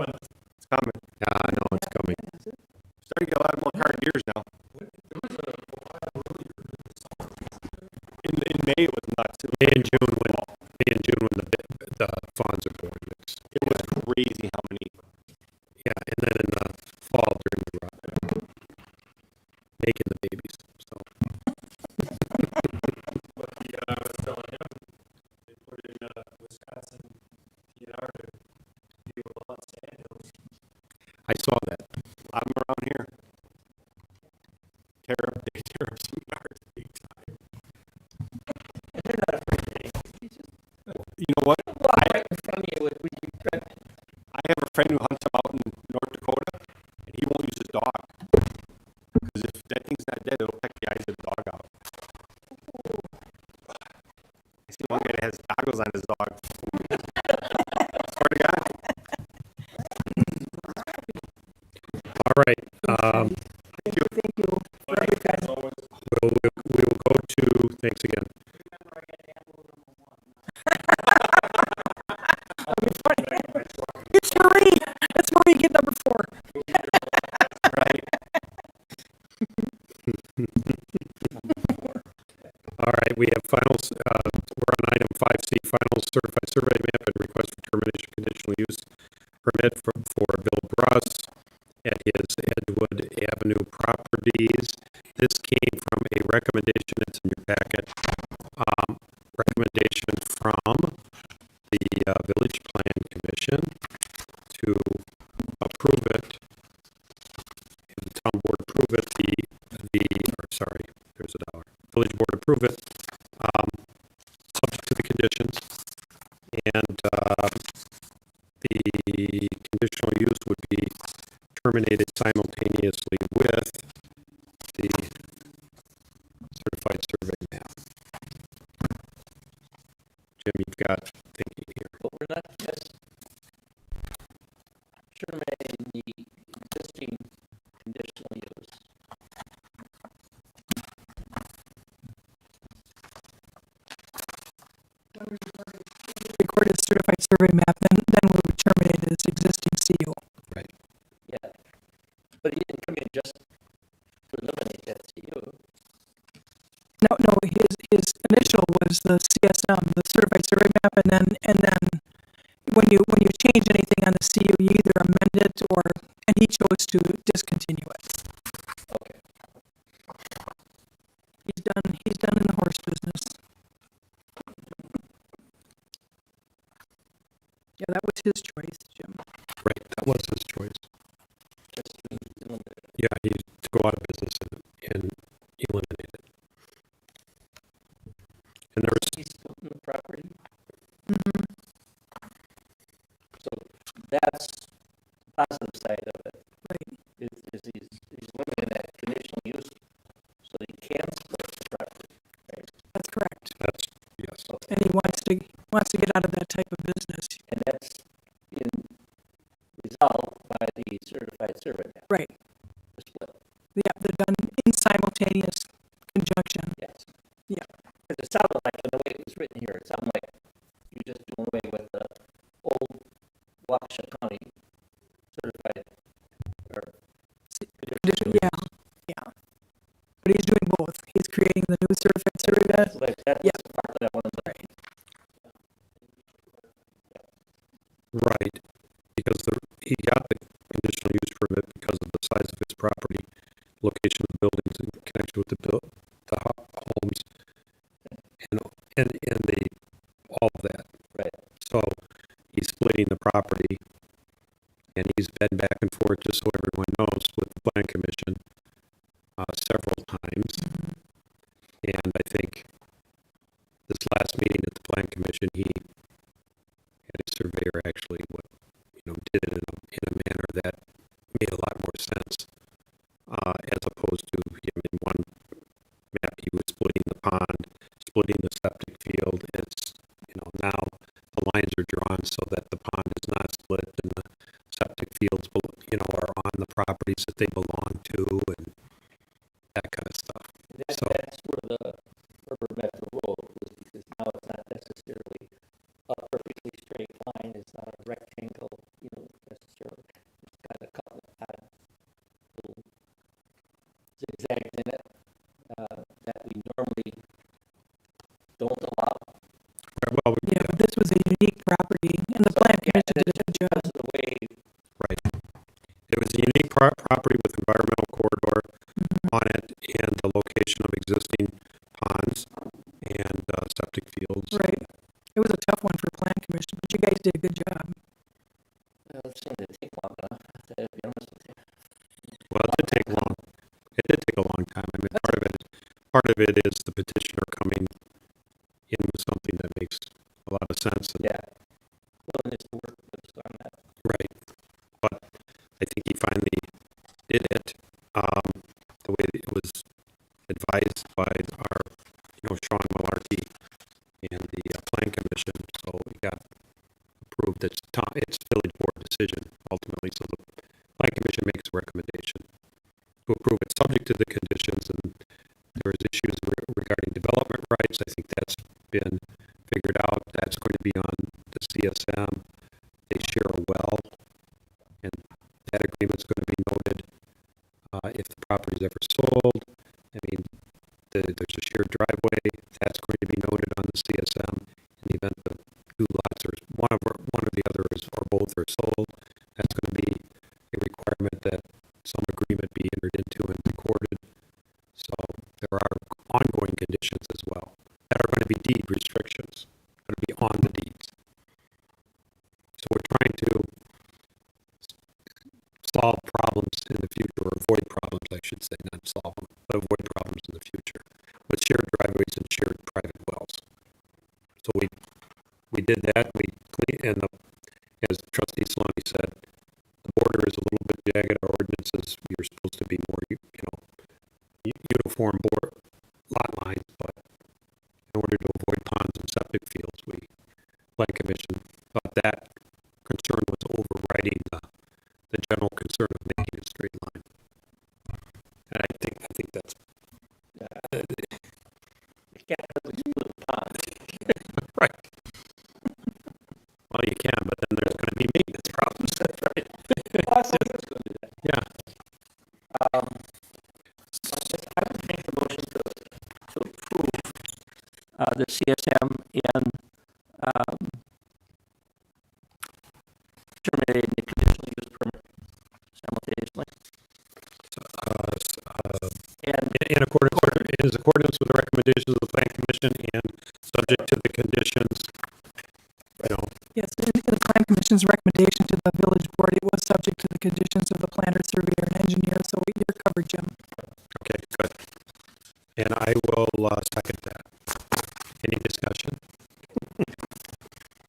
It's coming. Yeah, I know it's coming. Starting to get a lot more hard deers now. In May it was nuts. May and June when the fawns are born. It was crazy how many. Yeah, and then in the fall during the rut, making the babies. So I saw that. A lot of them around here. They tear up some yards big time. You know what? I have a friend who hunts them out in North Dakota, and he won't use his dog. Because if that thing's not dead, it'll peck the eyes of the dog out. I see one guy that has goggles on his dog. Swear to God. All right. Thank you. For every time. We will go to, thanks again. It's Marie. That's Marie. Get number 4. Right. All right, we have finals, we're on item 5C, final certified survey map and request for termination conditional use permit for Bill Bruss at his Edgewood Avenue properties. This came from a recommendation that's in your packet, recommendation from the Village Plan Commission to approve it, and the town board approve it, there's a dollar. Village board approve it, subject to the conditions, and the conditional use would be terminated simultaneously with the certified survey map. Jim, you've got thinking here. But we're not just terminating the existing conditional use. Record his certified survey map, then we would terminate his existing CO. Right. Yeah. But he didn't come in just to eliminate that CU. No, his initial was the CSM, the certified survey map, and then when you change anything on the CU, you either amend it and he chose to discontinue it. Okay. He's done in the horse business. Yeah, that was his choice, Jim. Right, that was his choice. Just to eliminate it. Yeah, he's to go out of business and eliminate it. And there's, He's splitting the property. Mm-hmm. So that's the positive side of it. Right. Is he's limiting that conditional use so he can split the property. Right. That's correct. that's, yes. And he wants to get out of that type of business. And that's being resolved by the certified survey map. Right. The split. Yeah, they're done in simultaneous conjunction. Yes. Yeah. Because it sounded like, in the way it was written here, it sounded like you just doing away with the old Waukesha County certified or conditional use. Yeah. But he's doing both. He's creating the new certified survey map. That's Yeah. the part that I wanted to Right. Right, because he got the conditional use permit because of the size of his property, location of the buildings in connection with the homes, and the all of that. Right. So he's splitting the property, and he's been back and forth, just so everyone knows, with the plan commission several times. And I think this last meeting at the plan commission, he had his surveyor actually did it in a manner that made a lot more sense, as opposed to him in one map he was splitting the pond, splitting the septic field. It's now the lines are drawn so that the pond is not split and the septic fields are on the properties that they belong to and that kind of stuff. That's where the rubber met the road, was because now it's not necessarily a perfectly straight line. It's not a rectangle, necessarily. It's got a couple of odd little zigzags in it that we normally don't allow. Right, well, Yeah, but this was a unique property, and the plan commission did a good job. Because of the way right. It was a unique property with environmental corridor on it and the location of existing ponds and septic fields. Right. It was a tough one for plan commission, but you guys did a good job. it seemed to take long enough, to be honest with you. Well, it did take long. It did take a long time. I mean, part of it is the petitioner coming in with something that makes a lot of sense. And, Yeah. Willingness to work with us on that. right. But I think he finally did it the way that it was advised by our, Sean Malarkey and the Plan Commission. So it got approved. It's village board decision ultimately. So the Plan Commission makes a recommendation to approve it subject to the conditions, and there was issues regarding development rights. I think that's been figured out. That's going to be on the CSM. They share a well, and that agreement's going to be noted if the property is ever sold. I mean, there's a shared driveway. That's going to be noted on the CSM in the event the two lots are one or the other is or both are sold. That's going to be a requirement that some agreement be entered into and recorded. So there are ongoing conditions as well that are going to be deed restrictions, going to be on the deeds. So we're trying to solve problems in the future, or avoid problems, I should say, not solve them, but avoid problems in the future with shared driveways and shared private wells. So we did that. We cleaned, and as Trustee Saloni said, the border is a little bit jagged. Our ordinances, we are supposed to be more, uniform lot lines, but in order to avoid ponds and septic fields, Plan Commission thought that concern was overriding the general concern of making a straight line. And I think that's You can't really split a pond. right. you can, but then there's going to be maintenance problems. That's right. Well, I thought he was gonna do that. Yeah. I would make the motion to approve, the CSM and, terminating the conditional use permit simultaneously. And In accordance with the recommendations of the Plan Commission and subject to the conditions, you know, Yes, in the plan commission's recommendation to the village board, it was subject to the conditions of the planner, surveyor, and engineer, so you're covered, Jim. okay, good. And I will second that. Any discussion?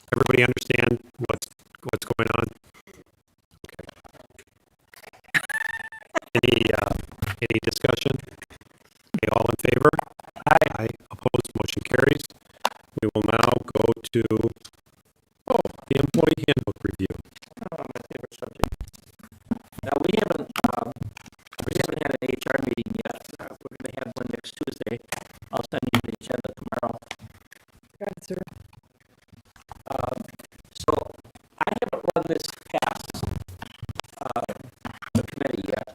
Everybody understand what's going on? Okay. Any discussion? Okay, all in favor? Aye. Opposed, motion carries. We will now go to the employee handbook review. my favorite subject. Now, we haven't had an HR meeting yet. We're gonna have one next Tuesday. I'll send you the agenda tomorrow. Got it, sir. So I haven't run this past, the committee yet.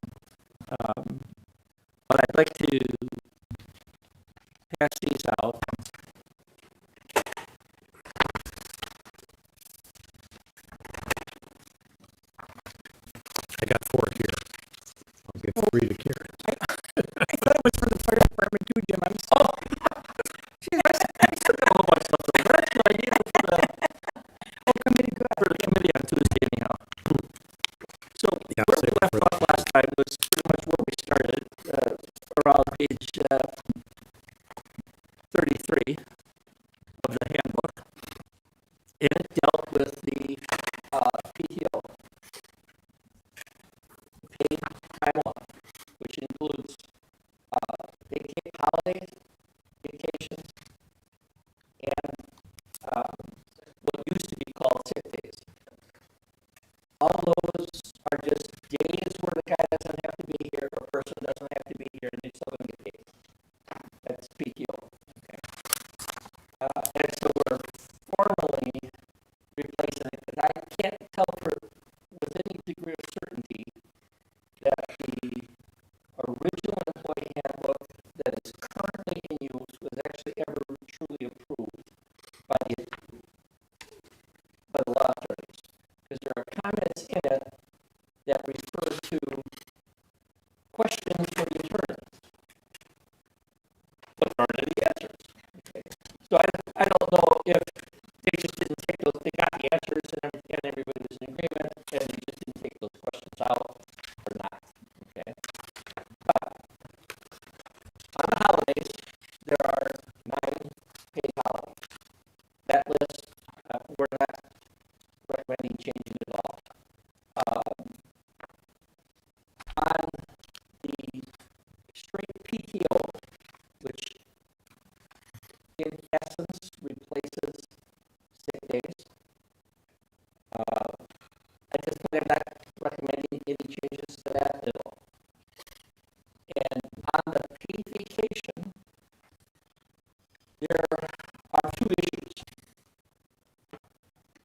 But I'd like to pass these out. I got 4 here. I'll give 3 to Karen. I thought it was for the fire department too, Jim. I'm sorry. I took a whole bunch of stuff. But that's what I gave it for the committee on Tuesday anyhow. So Yeah, where save we it left for off last time was pretty much where we started, around page 33 of the handbook. And it dealt with the PTO, paid time off, which includes holidays, vacations, and what used to be called sick days. All those are just days where the guy doesn't have to be here, or person doesn't have to be here, and they still don't get paid. That's PTO. Okay. And so we're formally replacing it, because I can't tell with any degree of certainty that the original employee handbook that is currently in use was actually ever truly approved by the law attorneys. Because there are comments in it that refer to questions for the attorneys. But aren't any answers. Okay. So I don't know if they just didn't take those, they got the answers and everybody was in agreement, and they just didn't take those questions out or not. Okay. But on the holidays, there are 9 paid holidays. That list, we're not recommending changing at all. On the straight PTO, which in essence replaces sick days, at this point I'm not recommending any changes to that at all. And on the paid vacation, there are 2 issues.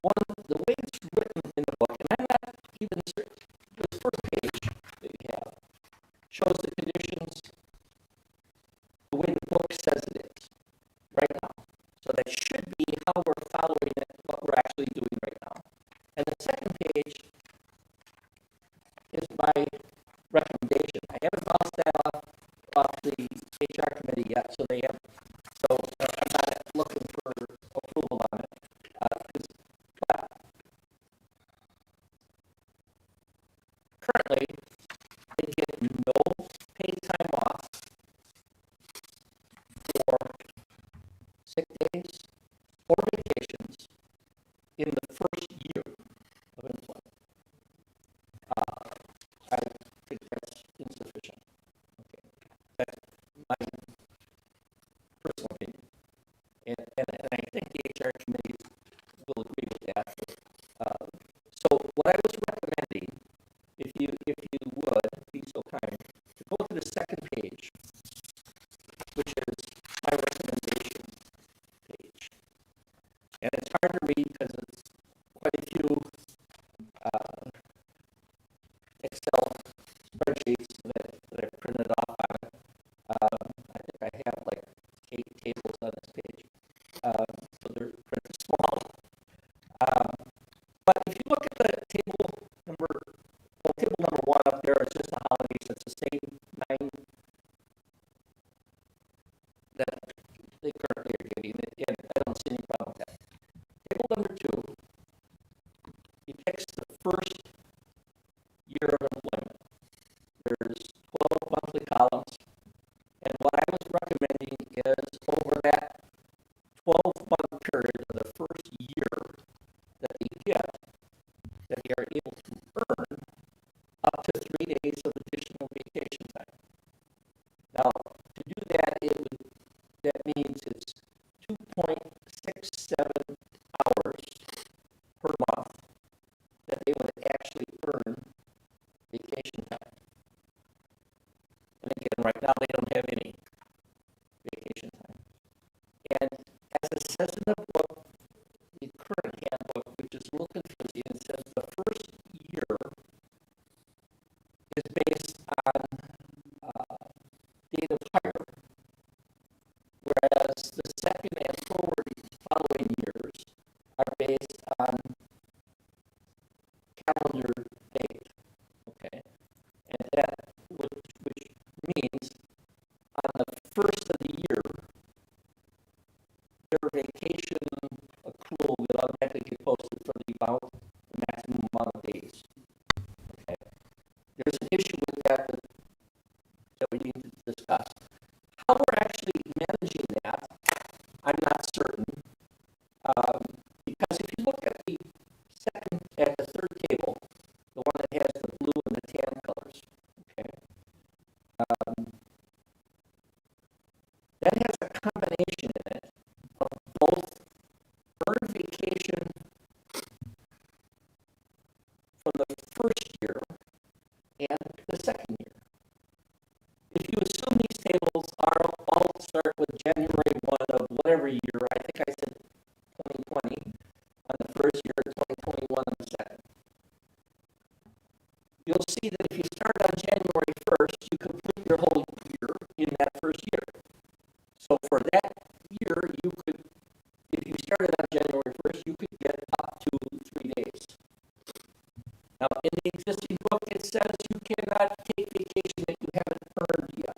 One, the way it's written in the book, and I'm not even certain, this first page that you have shows the conditions the way the book says it is right now. So that should be how we're following it, what we're actually doing right now. And the second page is my recommendation. I haven't bounced that off the HR committee yet, so they have. So I'm not looking for approval on it. But currently, they get no paid time off for sick days or vacations in the first year of employment. I think that's insufficient. Okay. That's my personal opinion. And I think the HR committee will agree with that. So what I was recommending, if you would be so kind, to go to the second page, which is my recommendation page. And it's hard to read because it's quite he picks the first year of employment. There's 12 monthly columns, and what I was recommending is over that 12-month period of the first year that they get, that they are able to earn up to 3 days of additional vacation time. Now, to do that, that means it's 2.67 hours per month that they would actually earn vacation time. And again, right now they don't have any vacation time. And as it says in the book, the current handbook, which is a little confusing, it says the first year is based on date of hire, whereas the second and forward following years are based on calendar date. Okay, and that which means on the first of the year, their vacation accrual will automatically get posted for the maximum amount of days. Okay, there's an issue with that we need to discuss. How we're actually managing that, I'm not certain, because if you look at the third table, the one that has the blue and the tan colors, okay, that has a combination in it of both earned vacation from the first year and the second year. If you assume these tables are all start with January 1 of whatever year, I think I said 2020 on the first year, 2021 on the second. You'll see that if you start on January 1st, you complete your whole year in that first year. So for that year, you could, if you started on January 1st, you could get up to 3 days. Now, in the existing book, it says you cannot take vacation that you haven't earned yet.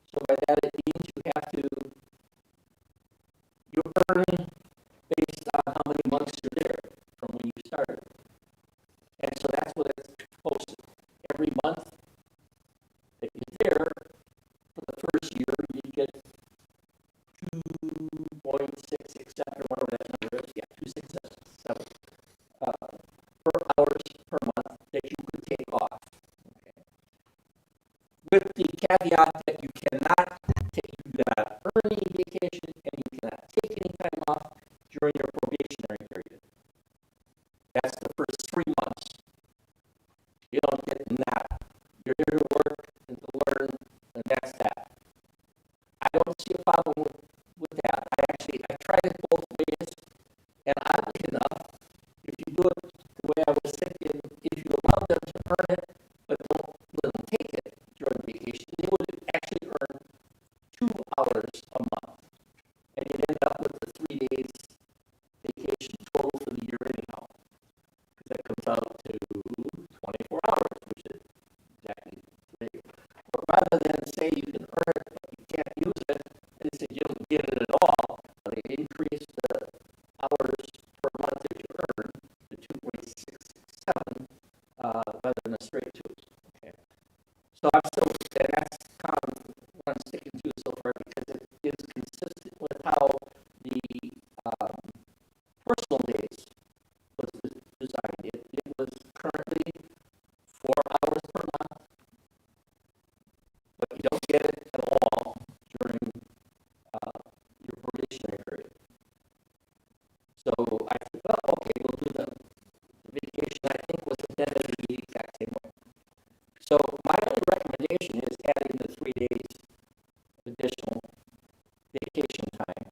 So by that, it means you earn based on how many months you're there from when you started. And so that's what it's posted. Every month that you're there, for the first year, you get 2.667, or whatever that number is. Yeah, 2.667 per hours per month that you could take off. Okay. With the caveat that you cannot earn any vacation and you cannot take any time off during your probationary period. That's the first 3 months. You don't get nada. You're here to work and to learn, and that's that. I don't see a problem with that. I tried it both ways, and oddly enough, if you do it the way I was thinking, if you allow them to earn it, but don't let them take it during vacation, they would actually earn 2 hours a month. And you'd end up with the 3 days vacation total for the year anyhow. Because that comes out to 24 hours, which is exactly 3 days. But rather than say you can earn it, but you can't use it, they say you don't get it at all, but they increase the hours per month that you earn to 2.67 rather than a straight 2. Okay. So I'm still, and that's kind of what I'm sticking to so far because it is consistent with how the personal days was designed. It was currently 4 hours per month, but you don't get it at all during your probationary period. So I said, well, okay, we'll do the vacation. I think was intended to be the exact same way. So my only recommendation is adding the 3 days additional vacation time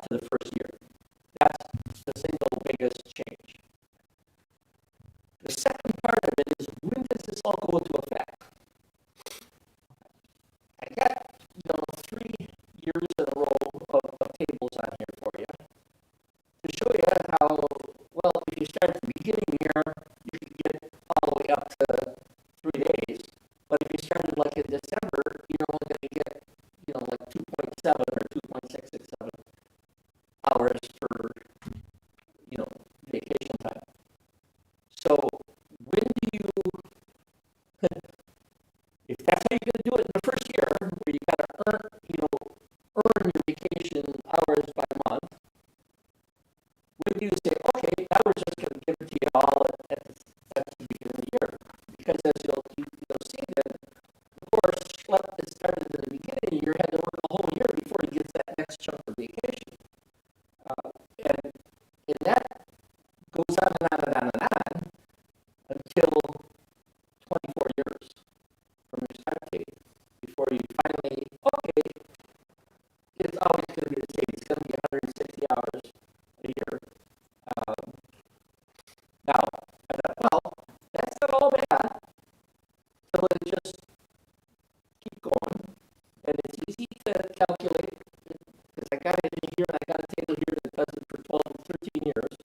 to the first year. That's the single biggest change. The second part of it is, when does this all go into effect? I got, 3 years in a row of tables on here for you to show you how, well, if you start at the beginning here, you can get all the way up to 3 days. But if you started like in December, you're only going to get, like 2.7 or 2.667 hours for, vacation time. Now, I thought, well, that's not all bad. So let it just keep going. And it's easy to calculate because I got it in here and I got a table here that does it for 12 to 13 years.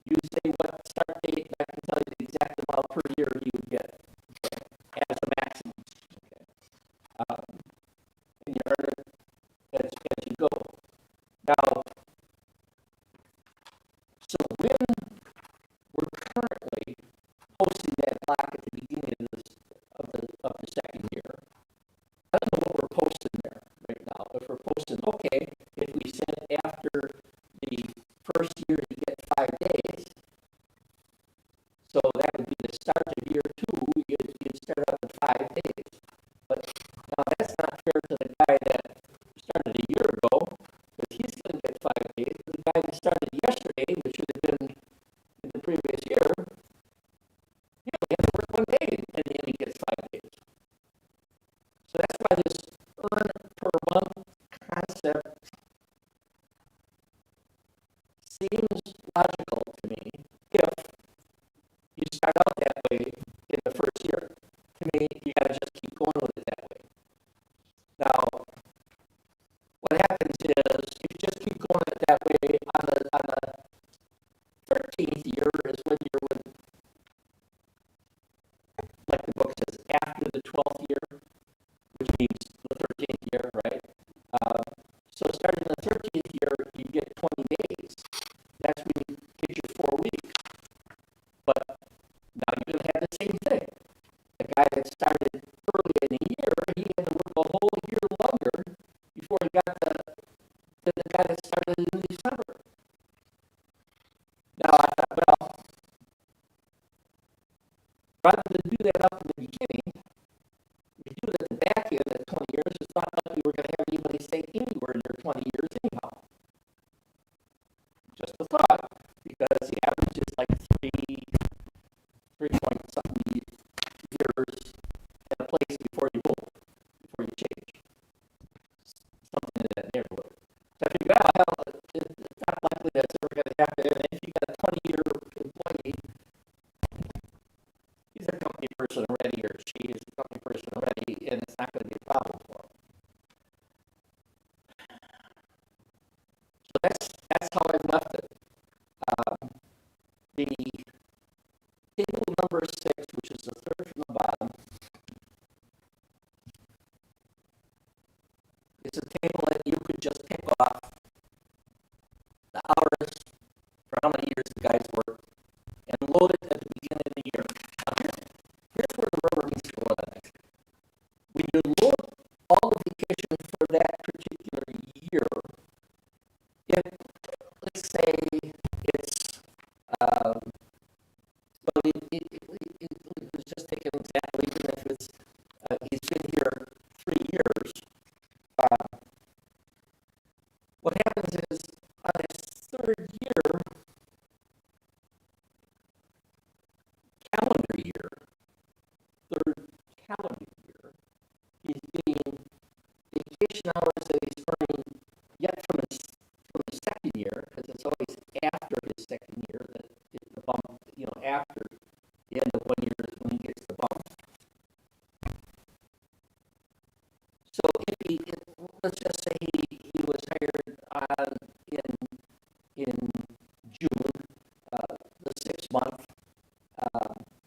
You say what start date, and I can tell you the exact amount per year you would get as a maximum. Okay. And you earn it as you go. Now, so when we're currently posting that block at the beginning of the second year, I don't know what we're posting there right now. If we're posting, okay, if we send it after the first year, you get 5 days. So that would be the start of year 2. You'd start out with 5 days. But now that's not fair to the guy that started a year ago, because he's going to get 5 days. But the guy that started yesterday, which should have been in the previous year, he only has to work 1 day, and then he gets 5 days. So that's why this earn per month concept seems logical to me if you start out that way in the first year. To me, you got to just keep going with it that way. Now, what happens is if you just keep going it that way on the 13th year is when you're with, like the book says, after the 12th year, which means the 13th year, right? So starting the 13th year, you get 20 days. That's when you get your 4 weeks. But now you're going to have the same thing. The guy that started early in the year, he had to work a whole year longer before he got the guy that started in December. Now I thought, well, rather than do that up in the beginning, we do it at the back end at 20 years. It's not like we were going to have anybody stay anywhere near 20 years anyhow. Just a thought, because the average is like 3 point something years in a place before you move, before you change. Something in that neighborhood. So if you go, hell, it's not likely that's ever going to happen. And if you got a 20-year employee, he's a company person already, or she is a company person already, and it's not going to be a problem for him. So that's how I've left it. The table number 6, which is the third from the bottom, it's a table that you could just pick off the hours for how many years the guys worked and load it at the beginning of the year. Now here's where the rubber meets the road. When you load all the vacation for that particular year, let's say it's let's just take an example. Even if it's he's been here 3 years, what happens is on his 3rd year, calendar year, 3rd calendar year, he's getting vacation hours that he's earning yet from the 2nd year, because it's always after his 2nd year that the bump, after the end of 1 year is when he gets the bump. So let's just say he was hired in June, the 6th month,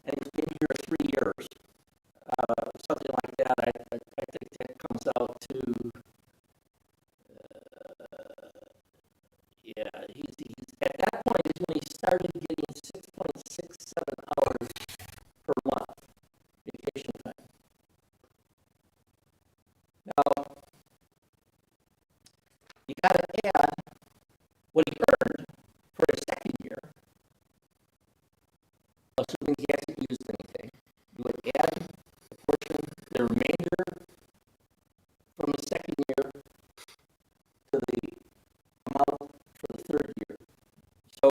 and he's been here 3 years, something like that. I think that comes out to he's at that point is when he started getting 6.67 hours per month vacation time. Now, you got to add what he earned for his 2nd year, assuming he hasn't used anything. You would add the remainder from the 2nd year to the amount for the 3rd year. So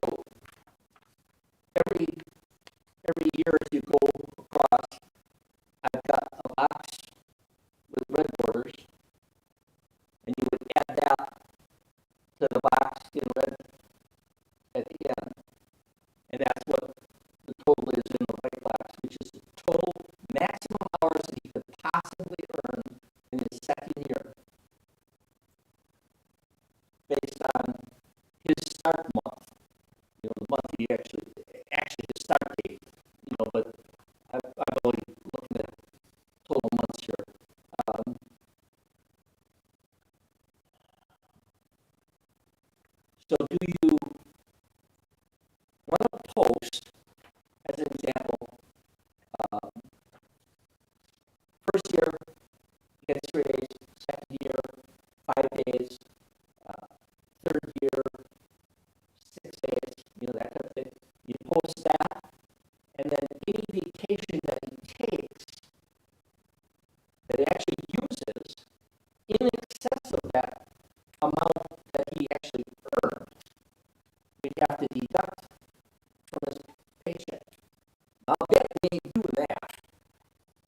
every year as you go across, I've got a box with red borders, and you would add that to the box in red at the end, and that's what the start date, but I'm only looking at total months here. So do you want to post, as an example, first year, you get 3 days, second year, 5 days, third year, 6 days, that kind of thing. You post that, and then any vacation that he takes, that he actually uses, in excess of that amount that he actually earned, we have to deduct from his paycheck. I'll bet they ain't doing that,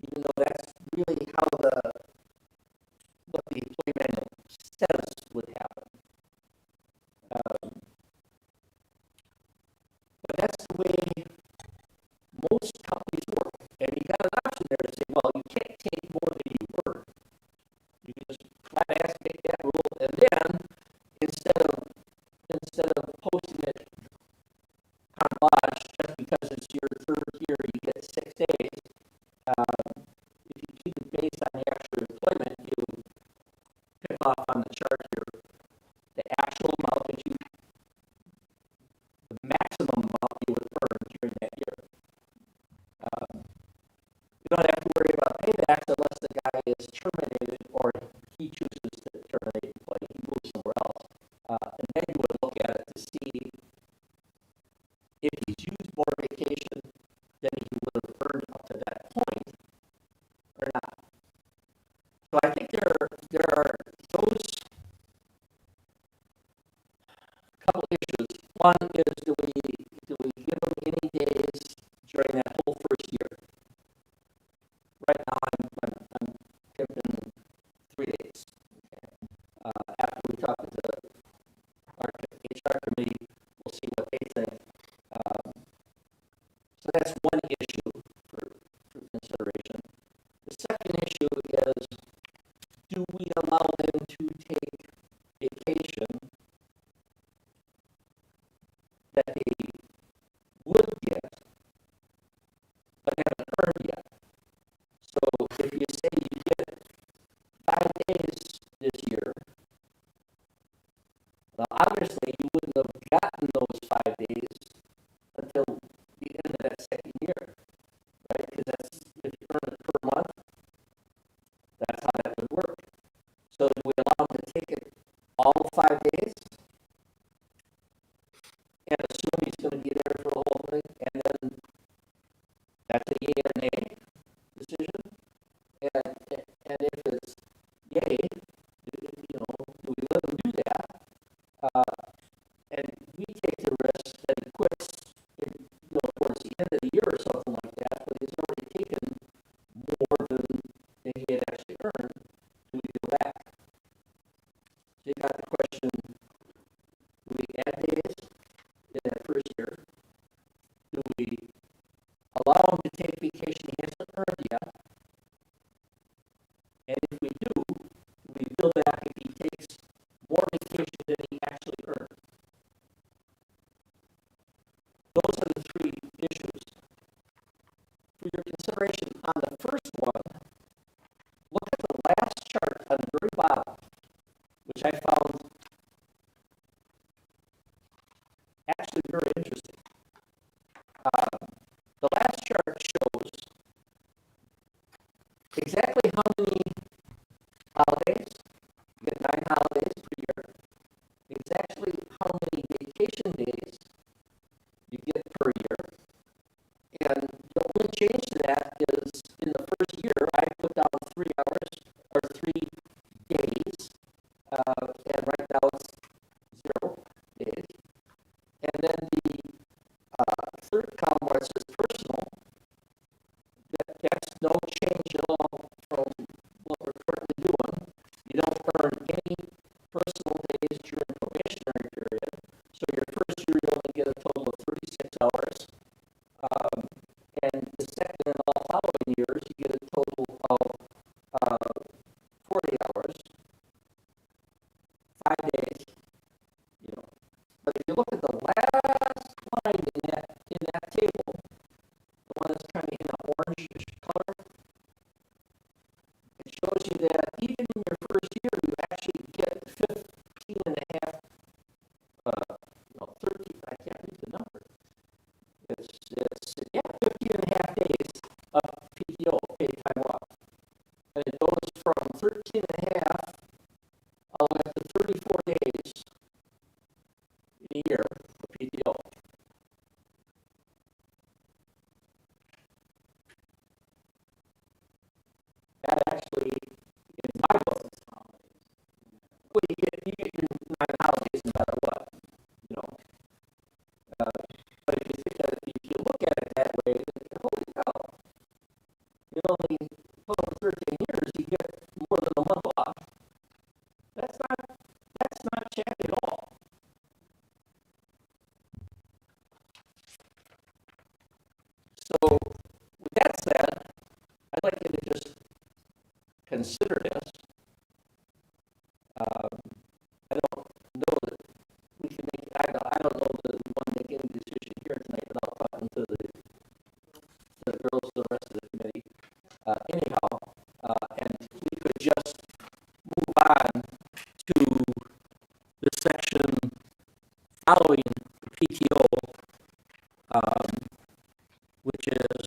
even though that's really how what the employee manual says would happen. But that's the way most companies work. And you got an option there to say, well, you can't take more than you earn. You can just flat ass take that rule, and then instead of posting it on lodge just because it's your third year, you get 6 days. If you keep it based on the actual employment, you pick off on the chart here the actual amount the maximum amount you would earn during that year. You don't have to worry about paybacks unless the guy is terminated or he chooses to terminate the employee, he moves somewhere else. And then you would look at it to see if he's used more vacation than he would have earned up to that point or not. So I think there are those couple issues. One is, do we give him any days during that whole first year? Right now, I'm pimping 3 days. Okay. After we talk with our HR committee, we'll see what they think. So that's one issue for consideration. The second issue is, do we allow them to take vacation that they would get but haven't earned yet? So if you say you get 5 days this year, well, obviously you wouldn't have gotten those 5 days until the end of that second year, right? Because that's, if you earn it per month, that's how that would work. So do we allow them to take it all 5 days and assume he's going to be there for the whole thing, and then that's a yay or nay decision? And if it's yay, do we let them do that? And we take the risk that he quits, towards the end of the year or something like that, but he's already taken more than he had actually earned. Do we go back? So you got the question, do we add days in that first year? Do we allow him to take vacation he hasn't earned yet? And if we do we bill back if he takes more vacation than he actually earned? Those are the 3 issues. For your consideration on the first one, look at the last chart on the very bottom, which I found actually very interesting. The last chart shows exactly how many holidays, you get 9 holidays per year, exactly how many vacation days you get per year. And the only change to that is in the first year, I put down 3 hours or 3 days, and right now it's 0 days. And then the third column where it says personal, that's no change at all from what we're currently doing. You don't earn any personal days during the probationary period. So your first year you only get a total of 36 hours. And the second and all following years you get a total of 40 hours, 5 days. But if you look at the last line in that table, consider this. I don't know that we can make, I don't know that we want to make any decision here tonight without talking to the girls, the rest of the committee. Anyhow, and we could just move on to the section following the PTO, which is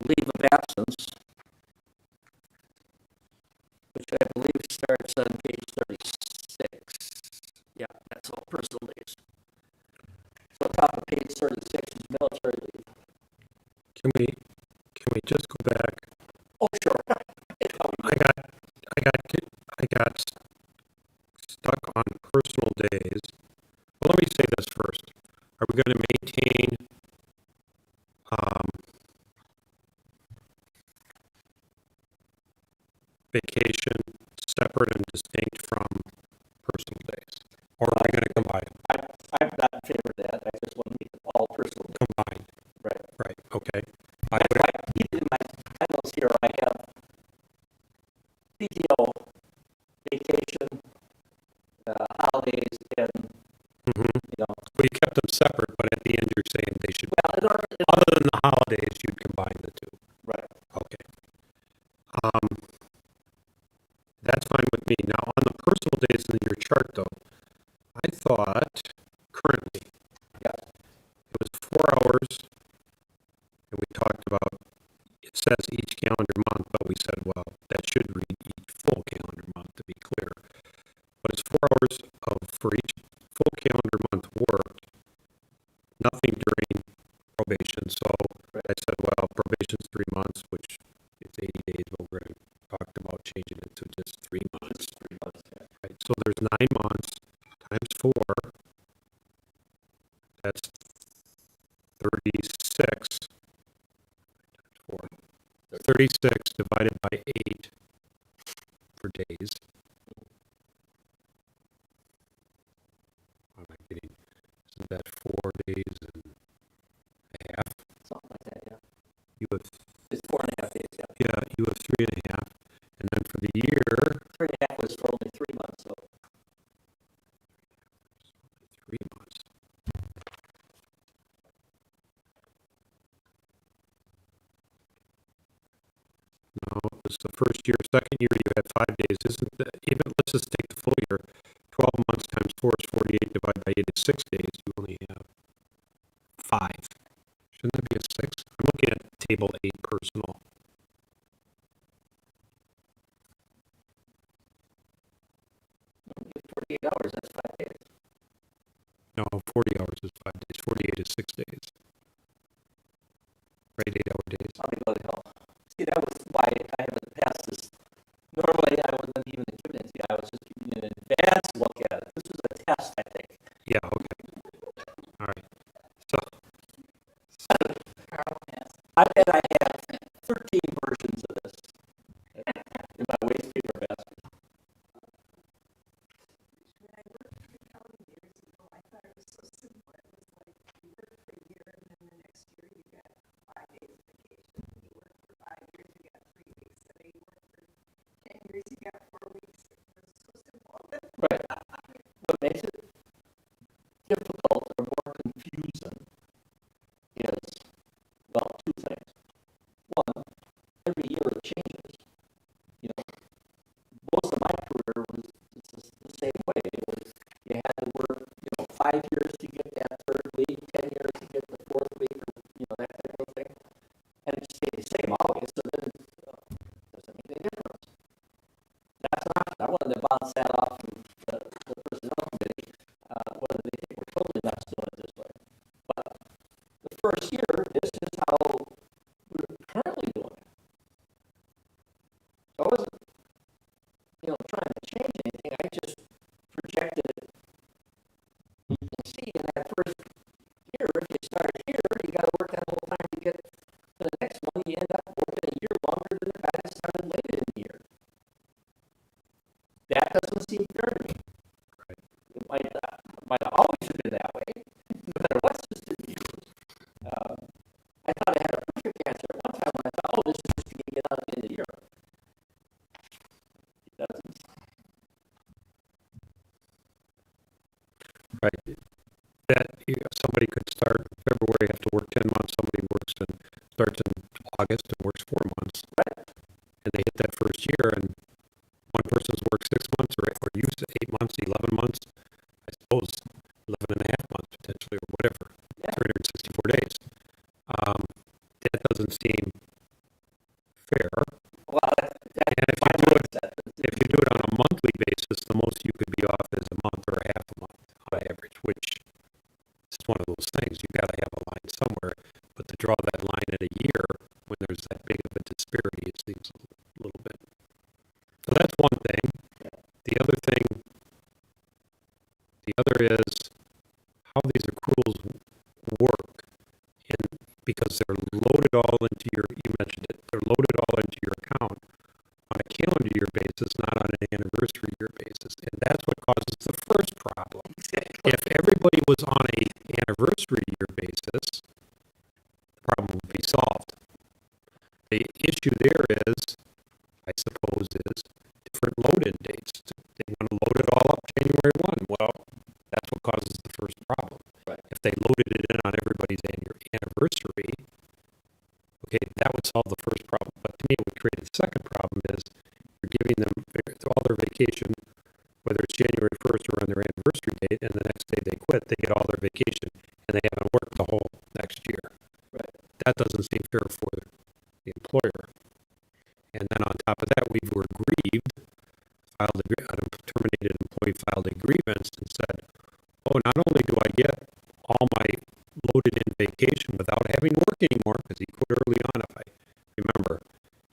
leave of absence, which I believe starts on page 36. Yeah, that's all personal days. So top of page 36 is military leave. Can we just go back? Oh, sure. I got stuck on personal days. Well, let me say this first. Are we going to maintain vacation separate and distinct from personal days? Or are we going to combine them? I'm not in favor of that. I just want to make it all personal. Combined. Right. Right, okay. That's why even in my titles here, I have PTO, vacation, holidays, and, you know. Well, you kept them separate, but at the end you're saying they should, Well, other than the holidays, you'd combine the two. right. Okay. That's fine with me. Now, on the personal days in your chart, though, I thought currently Yeah. it was 4 hours, and we talked about, it says each calendar month, but we said, well, that should read each full calendar month to be clear. But it's 4 hours for each full calendar month worked, nothing during probation. So I said, well, probation's 3 months, which it's 80 days, but we're going to talk about changing it to just 3 months. 3 months, yeah. Right. So there's 9 months times 4. That's 36. 4. 36 divided by 8 for days. What am I getting? Isn't that 4 days and a half? Something like that, yeah. You have, It's 4.5 days, yeah. yeah, you have 3.5. And then for the year, 3.5 was for only 3 months, so. 3 months. No, it's the first year. Second year, you had 5 days. Isn't that, even, let's just take the full year. 12 months times 4 is 48, divided by 8 is 6 days. You only have 5. Shouldn't that be a 6? I'm looking at table 8 personal. You get 48 hours, that's 5 days. No, 40 hours is 5 days. 48 is 6 days. Right, 8-hour days. How do you go to hell? See, that was why I haven't passed this. Normally, I wasn't even giving it to you. I was just giving you an advanced look at it. This was a test, I think. Yeah, okay. All right. So, I bet I have 13 versions of this in my waste paper basket. Right. What makes it difficult or more confusing is, well, 2 things. One, every year it changes. You know, most of my career was the same way. It was, you had to work, 5 years to get that third week, 10 years to get the fourth week, or, that type of thing. And it stayed the same always, so then it doesn't make any difference. That's an option. I wanted to bounce that off the personnel committee, whether they think we're totally nuts doing it this way. But the first year, this is how we're currently doing it. So I wasn't, trying to change anything. I just projected it. You can see in that first year, if you start here, you got to work that whole time to get to the next one. You end up working a year longer than the guy that started later in the year. That doesn't seem fair to me. right. It might have always been that way, no matter what system you use. February, have to work 10 months. Somebody works and starts in August and works 4 months. Right. And they hit that first year, and one person's worked 6 months or used 8 months, 11 months, I suppose 11 and a half months potentially, or whatever, 364 days. That doesn't seem fair. Well, And if you do it on a monthly basis, the most you could be off is a month or a half a month on average, which is one of those things. You got to have a line somewhere, but to draw that line at a year when there's that big of a disparity, it seems a little bit. So that's one thing. The other is how these accruals work, and because they're loaded all into you mentioned it, they're loaded all into your account on a calendar year basis, not on an anniversary year basis. And that's what causes the first problem. If everybody was on a anniversary year basis, the problem would be solved. The issue there is, I suppose, is different load-in dates. They want to load it all up January 1. Well, that's what causes the first problem. Right. If they loaded it in on everybody's anniversary, okay, that would solve the first problem. But to me, it would create a second problem is you're giving them all their vacation, whether it's January 1st or on their anniversary date, and the next day they quit, they get all their vacation, and they haven't worked the whole next year. Right. That doesn't seem fair for the employer. And then on top of that, we were grieved, a terminated employee filed a grievance and said, oh, not only do I get all my loaded in vacation without having to work anymore, because he quit early on, if I remember,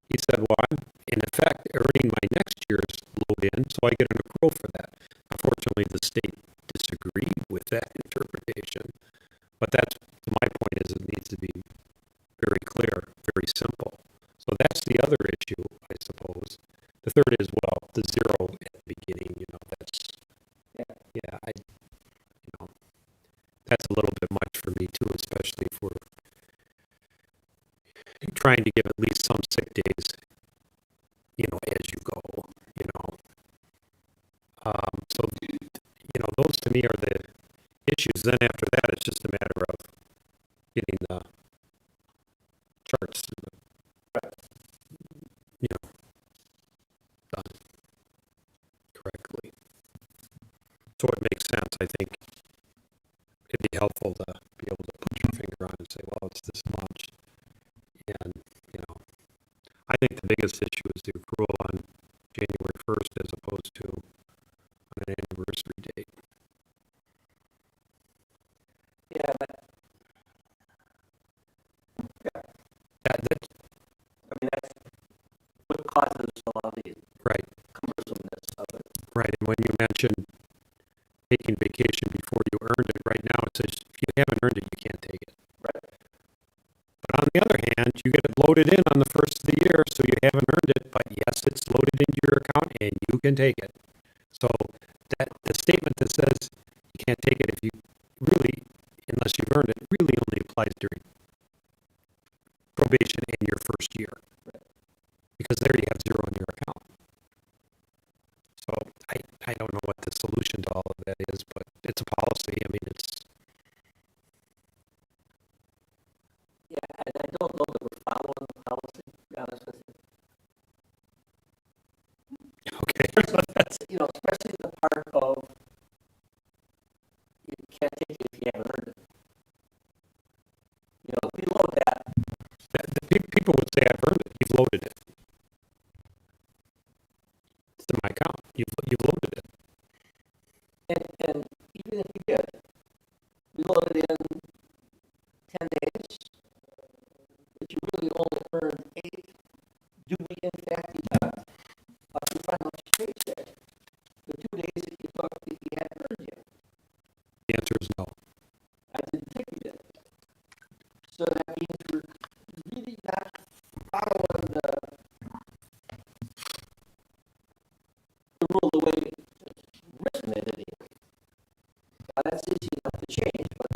he said, well, I'm in effect earning my next year's load in, so I get an accrual for that. Unfortunately, the state disagreed with that interpretation. But that's my point is it needs to be very clear, very simple. So that's the other issue, I suppose. The third is, well, the zero at the beginning, that's, that's a little bit much for me too, especially if we're trying to give at least some sick days, as you go, So, those to me are the issues. Then after that, it's just a matter of getting the charts, done correctly. So it makes sense. I think it'd be helpful to be able to put your finger on and say, well, it's this much. And, I think the biggest issue is the accrual on January 1st as opposed to on an anniversary date. Yeah, but That's what causes a lot of the right. cumbersomeness of it. Right. And when you mention taking vacation before you earned it, right now it says if you haven't earned it, you can't take it. Right. But on the other hand, you get it loaded in on the first of the year, so you haven't earned it, but yes, it's loaded into your account and you can take it. So that the statement that says you can't take it if you really, unless you've earned it, really only applies during probation in your first year. Right. Because there you have zero in your account. So I don't know what the solution to all of that is, but it's a policy. I mean, it's... Yeah, and I don't know that we're following the policy, to be honest with you. Okay. That's, especially the part of you can't take it if you haven't earned it. Below that. People would say, I've earned it. You've loaded it. It's in my account. You've loaded it. And even if you did, we loaded in 10 days, but you really only earned 8. Do we in fact deduct your final paycheck the 2 days that you took that you hadn't earned yet? The answer is no. I didn't think you did. So that means we're really not following the rule the way it's written in it here. Now that's easy enough to change, but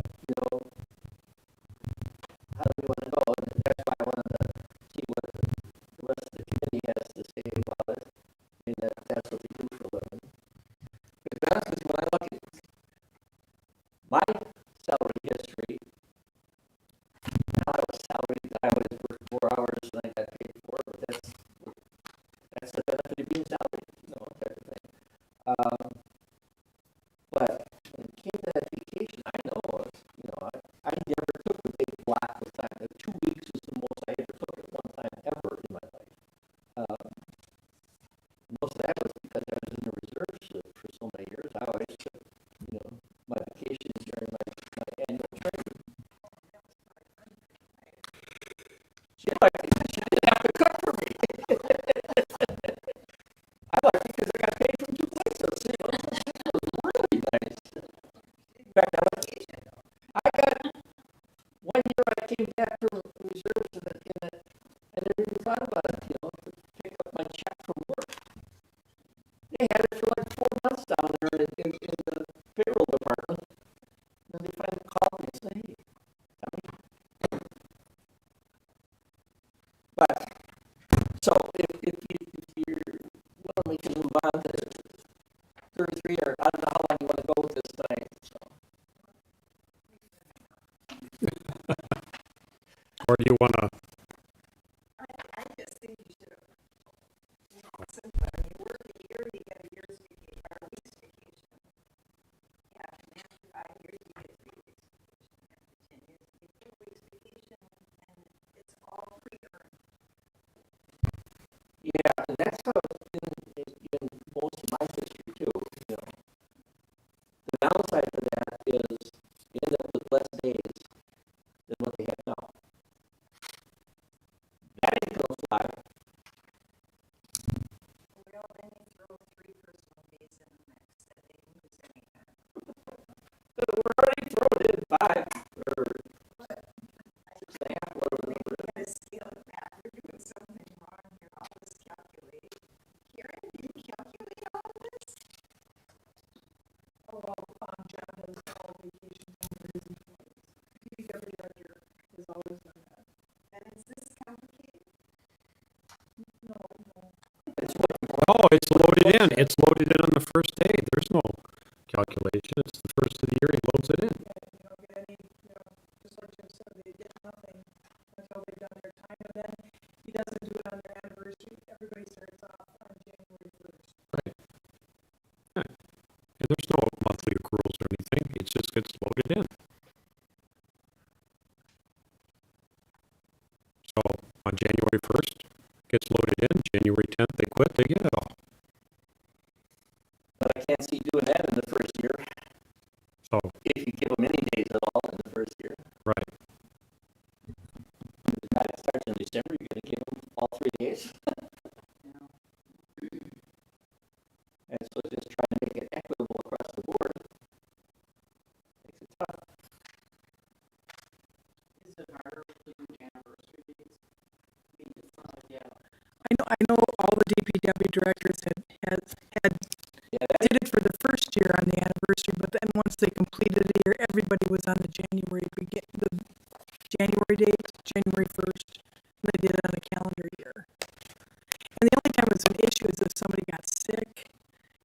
2 weeks was the most I ever took at one time ever in my life. Most of that was because I was in the reserves for so many years. I always took, my vacations during my annual training. She liked it because she didn't have to cook for me. I liked it because I got paid from 2 places. It was really nice. In fact, I got 1 year I came back from reserves and I never even thought about it, to pick up my check from work. They had it for like 4 months down there in the payroll department. And they finally called me and said, hey, Tommy. But, so if you're willing, we can move on to 33, or I don't know how long you want to go with this tonight. So. Or do you want to? I just think you should have, when you work a year, you get a year's vacation, or a week's vacation. Yeah, and after 5 years, you get 3 weeks vacation. After 10 years, you get 4 weeks vacation, and it's all pre-earned. Yeah, and that's how it's been in most of my history too. The downside to that is you end up with less days than what they have now. That ain't gonna fly. Well, then you throw 3 personal days in the mix that they can use anytime. We're already throwing in 5 or 6.5, whatever the number is. You gotta steal it back. You're doing something wrong here. All this calculating. Karen, did you calculate all of this? Oh, well, John has all vacation time for his employees. Every director has always done that. And is this complicated? No. No, it's loaded in. It's loaded in on the first day. There's no calculation. It's the first of the year. He loads it in. Yeah, you don't get any, just like Jim said, they get nothing until they've done their time, and then he doesn't do it on their anniversary. Everybody starts off on January 1st. Right. Yeah. And there's no monthly accruals or anything. It just gets loaded in. So on January 1st, gets loaded in. January 10th, they quit. They get it all. But I can't see doing that in the first year. So, If you give them any days at all in the first year. right. The guy that starts in December, you're going to give them all 3 days. And so just trying to make it equitable across the board makes it tough. Is it harder to do anniversary dates? I know all the DPW directors had Yeah, did it for the first year on the anniversary, but then once they completed the year, everybody was on the January date, January 1st, and they did it on a calendar year. And the only time it was an issue is if somebody got sick,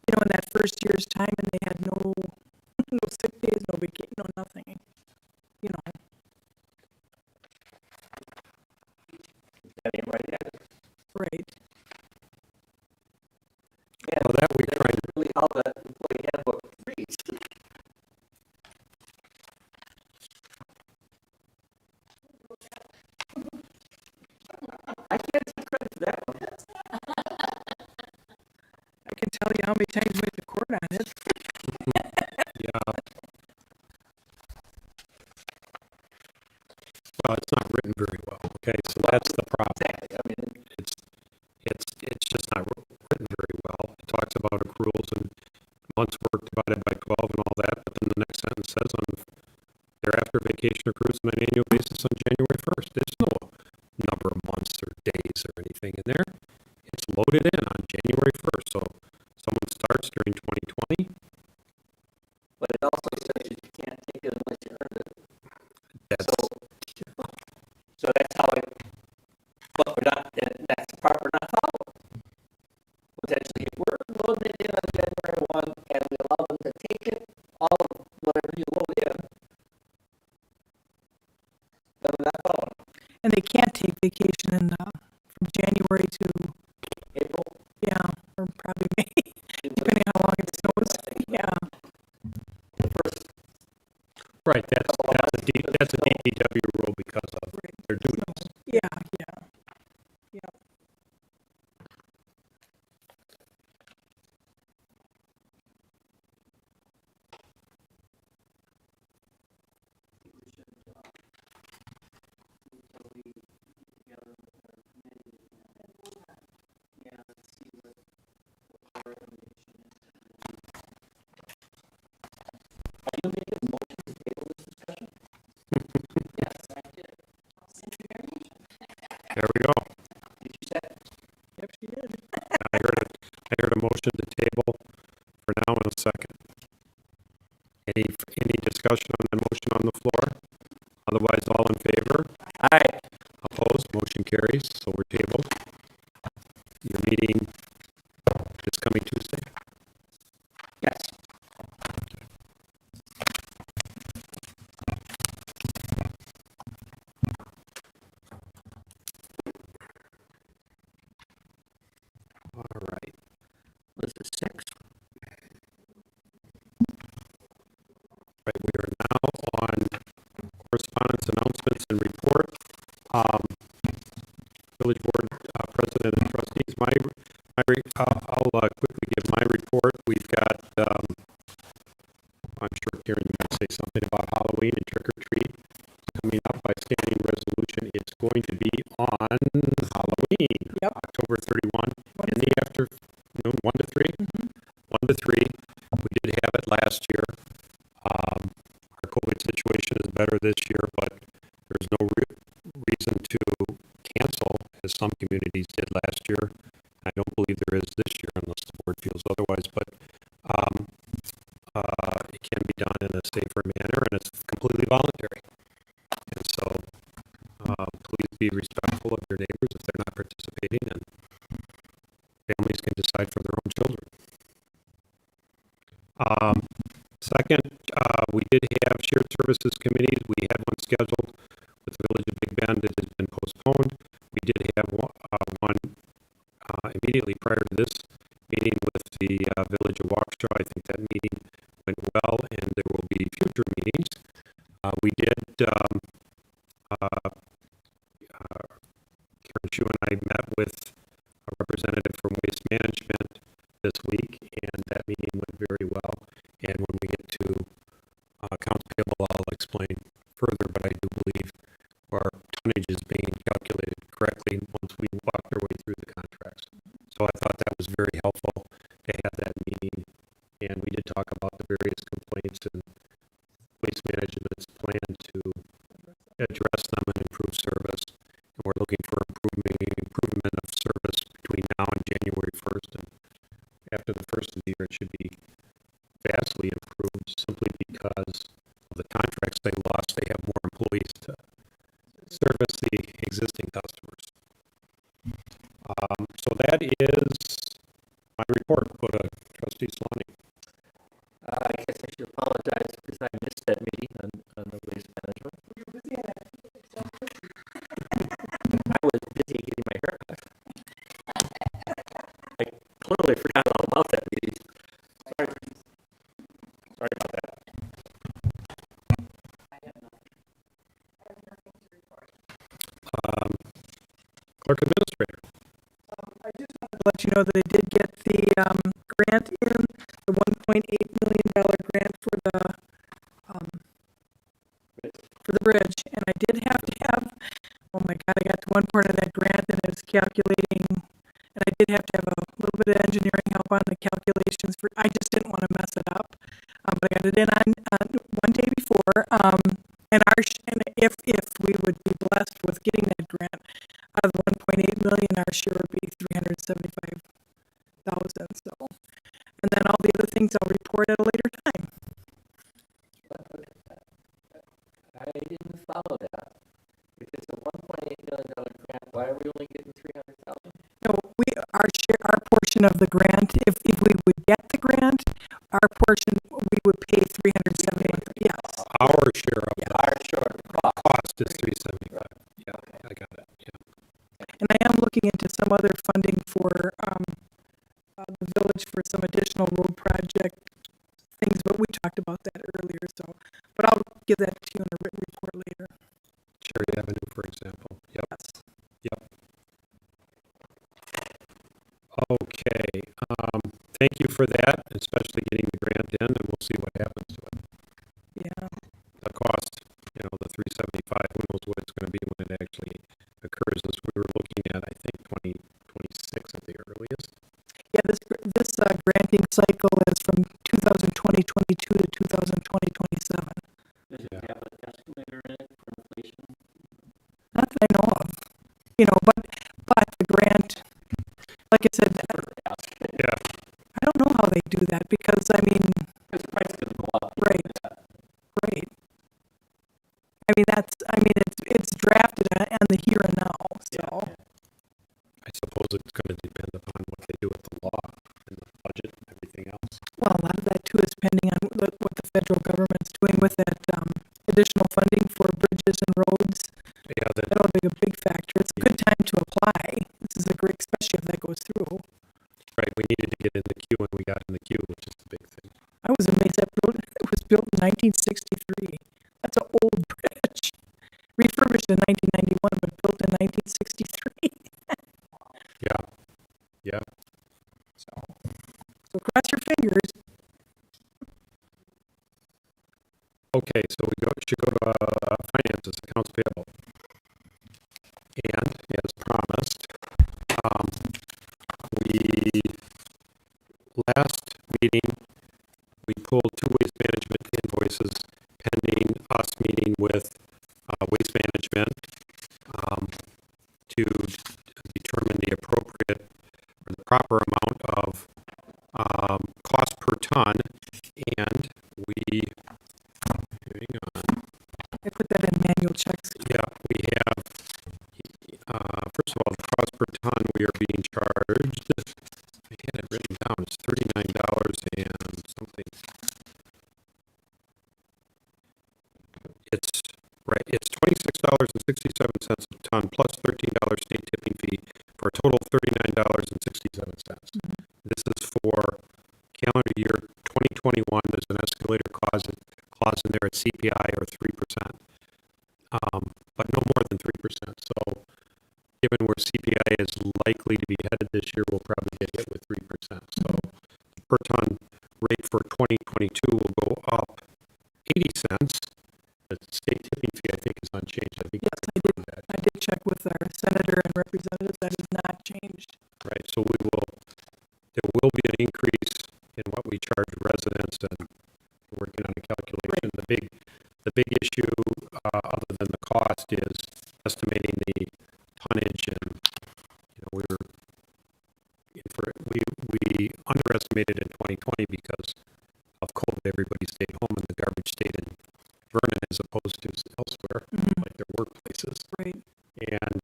in that first year's time, and they had no sick days, no vacation, no nothing, that ain't right yet. right. Yeah, Well, that we that's tried. really how the employee handbook reads. I can't take credit for that one. I can tell you how many times we went to court on it. Yeah. Well, it's not written very well. Okay, so that's the problem. Exactly. I mean, It's just not written very well. It talks about accruals and months work divided by 12 and all that, but then the next sentence says thereafter vacation accrues on an annual basis on January 1st. There's no number of months or days or anything in there. It's loaded in on January 1st. So someone starts during 2020. but it also says that you can't take it unless you earned it. That's So that's how it, but we're not, that's the part we're not following. Potentially, if we're loading it in on January 1 and we allow them to take it, all of whatever you load in, then we're not following. And they can't take vacation from January to, April, or probably May, depending on how long it snows. Yeah. first, right. That's a DPW rule because of Right. their duties. Yeah, yeah. Yeah. There we go. Yep, she did. I heard it. I heard a motion to table for now in a second. Any discussion on the motion on the floor? Otherwise, all in favor? Aye. Opposed? Motion carries. So we're tabled. Your meeting this coming Tuesday. Yes. All right. Was it 6? Right. We are now on correspondence, announcements, and report. Village Board President and Trustees. I'll quickly give my report. We've got. I'm sure Karen, you might say something about Halloween and trick or treat coming up by standing resolution. It's going to be on Halloween, Yep. October 31, in the afternoon, 1 to 3. 1 to 3. We did have it last year. Our COVID situation is better this year, but there's no reason to cancel, as some communities did last year. I don't believe there is this year, unless the board feels otherwise. But it can be done in a safer manner, and it's completely voluntary. And so, please be respectful of your neighbors if they're not participating, and families can decide for their own children. Second, we did have shared services committees. We had one scheduled with the Village of Big Bend. It has been postponed. We did have one immediately prior to this meeting with the Village of Waukesha. I think that meeting went well, and there will be future meetings. We did, Karen, you and I met with a representative from Waste Management this week, and that meeting went very well. And when we get to accounts payable, I'll explain further, but I do believe our tonnage is being calculated correctly once we walked our way through the contracts. So I thought that was very helpful to have that meeting. And we did talk about the various complaints and Waste Management's plan to address them and improve service. And we're looking for improvement of service between now and January 1st. And after the first of the year, it should be vastly improved simply because of the contracts they lost. They have more employees to service the existing customers. So that is my report. Go to Trustee Solani. I guess I should apologize because I missed that meeting on the waste management. I was busy getting my hair cut. I clearly forgot all about that meeting. Sorry about that. Clerk Administrator. I just wanted to let you know that I did get the grant in, the $1.8 million grant for the bridge, and I did have to have, oh my God, I got to one part of that grant and it was calculating, and I did have to have a little bit of engineering help on the calculations I just didn't want to mess it up, but I got it in on one day before, and if we would be blessed with getting that grant, out of the 1.8 million, our share would be 375,000. So, and then all the other things I'll report at a later time. I didn't follow that. If it's a $1.8 million grant, why are we only getting 300,000? No, our portion of the grant, if we would get the grant, our portion, we would pay 371. Yes. Our share of Our short cost is 375. Yeah, I got it. Yeah. And I am looking into some other funding for the village for some additional road project things, but we talked about that earlier. So, but I'll give that to you in a written report later. Sure, Avenue, for example. Yep. Yes. Yep. Okay. Thank you for that, especially getting the grant in, and we'll see what happens to it. Yeah. The cost, the 375, who knows what it's going to be when it actually occurs, as we were looking at, I think, 2026 at the earliest. Yeah, this granting cycle is from 2020-22 to 2020-27. Does it have an escalator in it for inflation? Not that I know of. But the grant, like I said, Yeah. I don't know how they do that because Because the price is going to go up. right. It's drafted on the here and now. So I suppose it's going to depend upon what they do with the law and the budget and everything else. well, a lot of that too is depending on what the federal government's doing with that additional funding for bridges and roads. Yeah, That'll be a big factor. It's a good time to apply. This is a great, especially if that goes through. right. We needed to get in the queue, and we got in the queue, which is the big thing. I was amazed that it was built in 1963. That's an old bridge. Refurbished in 1991, but built in 1963. Yeah. Yeah. So cross your fingers. Okay, so we should go to finances, accounts payable. And as promised, we last meeting we pulled 2 waste management invoices pending us meeting with waste management to determine the appropriate or the proper amount of cost per ton, and we hang on. I put that in manual checks. Yeah, we have, first of all, the cost per ton we are being charged, I had it written down, it's $39 and something. It's $26.67 a ton plus $13 state tipping fee for a total of $39.67. This is for calendar year 2021. There's an escalator clause in there at CPI or 3%, but no more than 3%. So, given where CPI is likely to be headed this year, we'll probably get hit with 3%. So, the per ton rate for 2022 will go up 80 cents. The state tipping fee, I think, is unchanged. I think Yes, I did. I did check with our senator and representatives. That has not changed. right. So there will be an increase in what we charge residents, and we're working on a calculation. Right. The big issue, other than the cost, is estimating the tonnage, and we underestimated in 2020 because of COVID. Everybody stayed home, and the garbage stayed in Vernon as opposed to elsewhere, like their workplaces. Right. And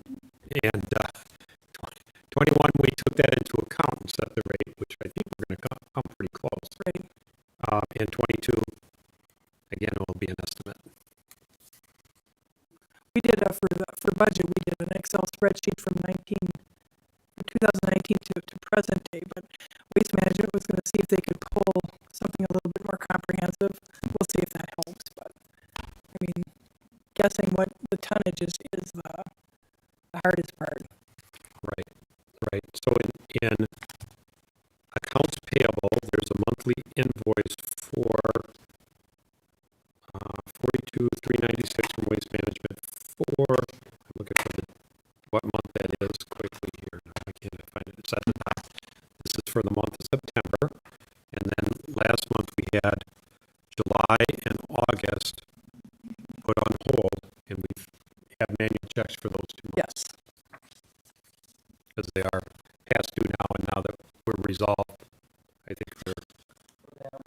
21, we took that into account and set the rate, which I think we're going to come pretty close. Right. And 22, again, it will be an estimate. We did for budget. We did an Excel spreadsheet from 2019 to present day. But Waste Management was going to see if they could pull something a little bit more comprehensive. We'll see if that helps. But guessing what the tonnage is the hardest part. Right. So in accounts payable, there's a monthly invoice for $42,396 from Waste Management for, I'm looking for what month that is quickly here. I can't find it. It's at the top. This is for the month of September. And then last month we had July and August put on hold, and we've had manual checks for those 2 months. Yes. Because they are past due now, and now that we're resolved, I think they're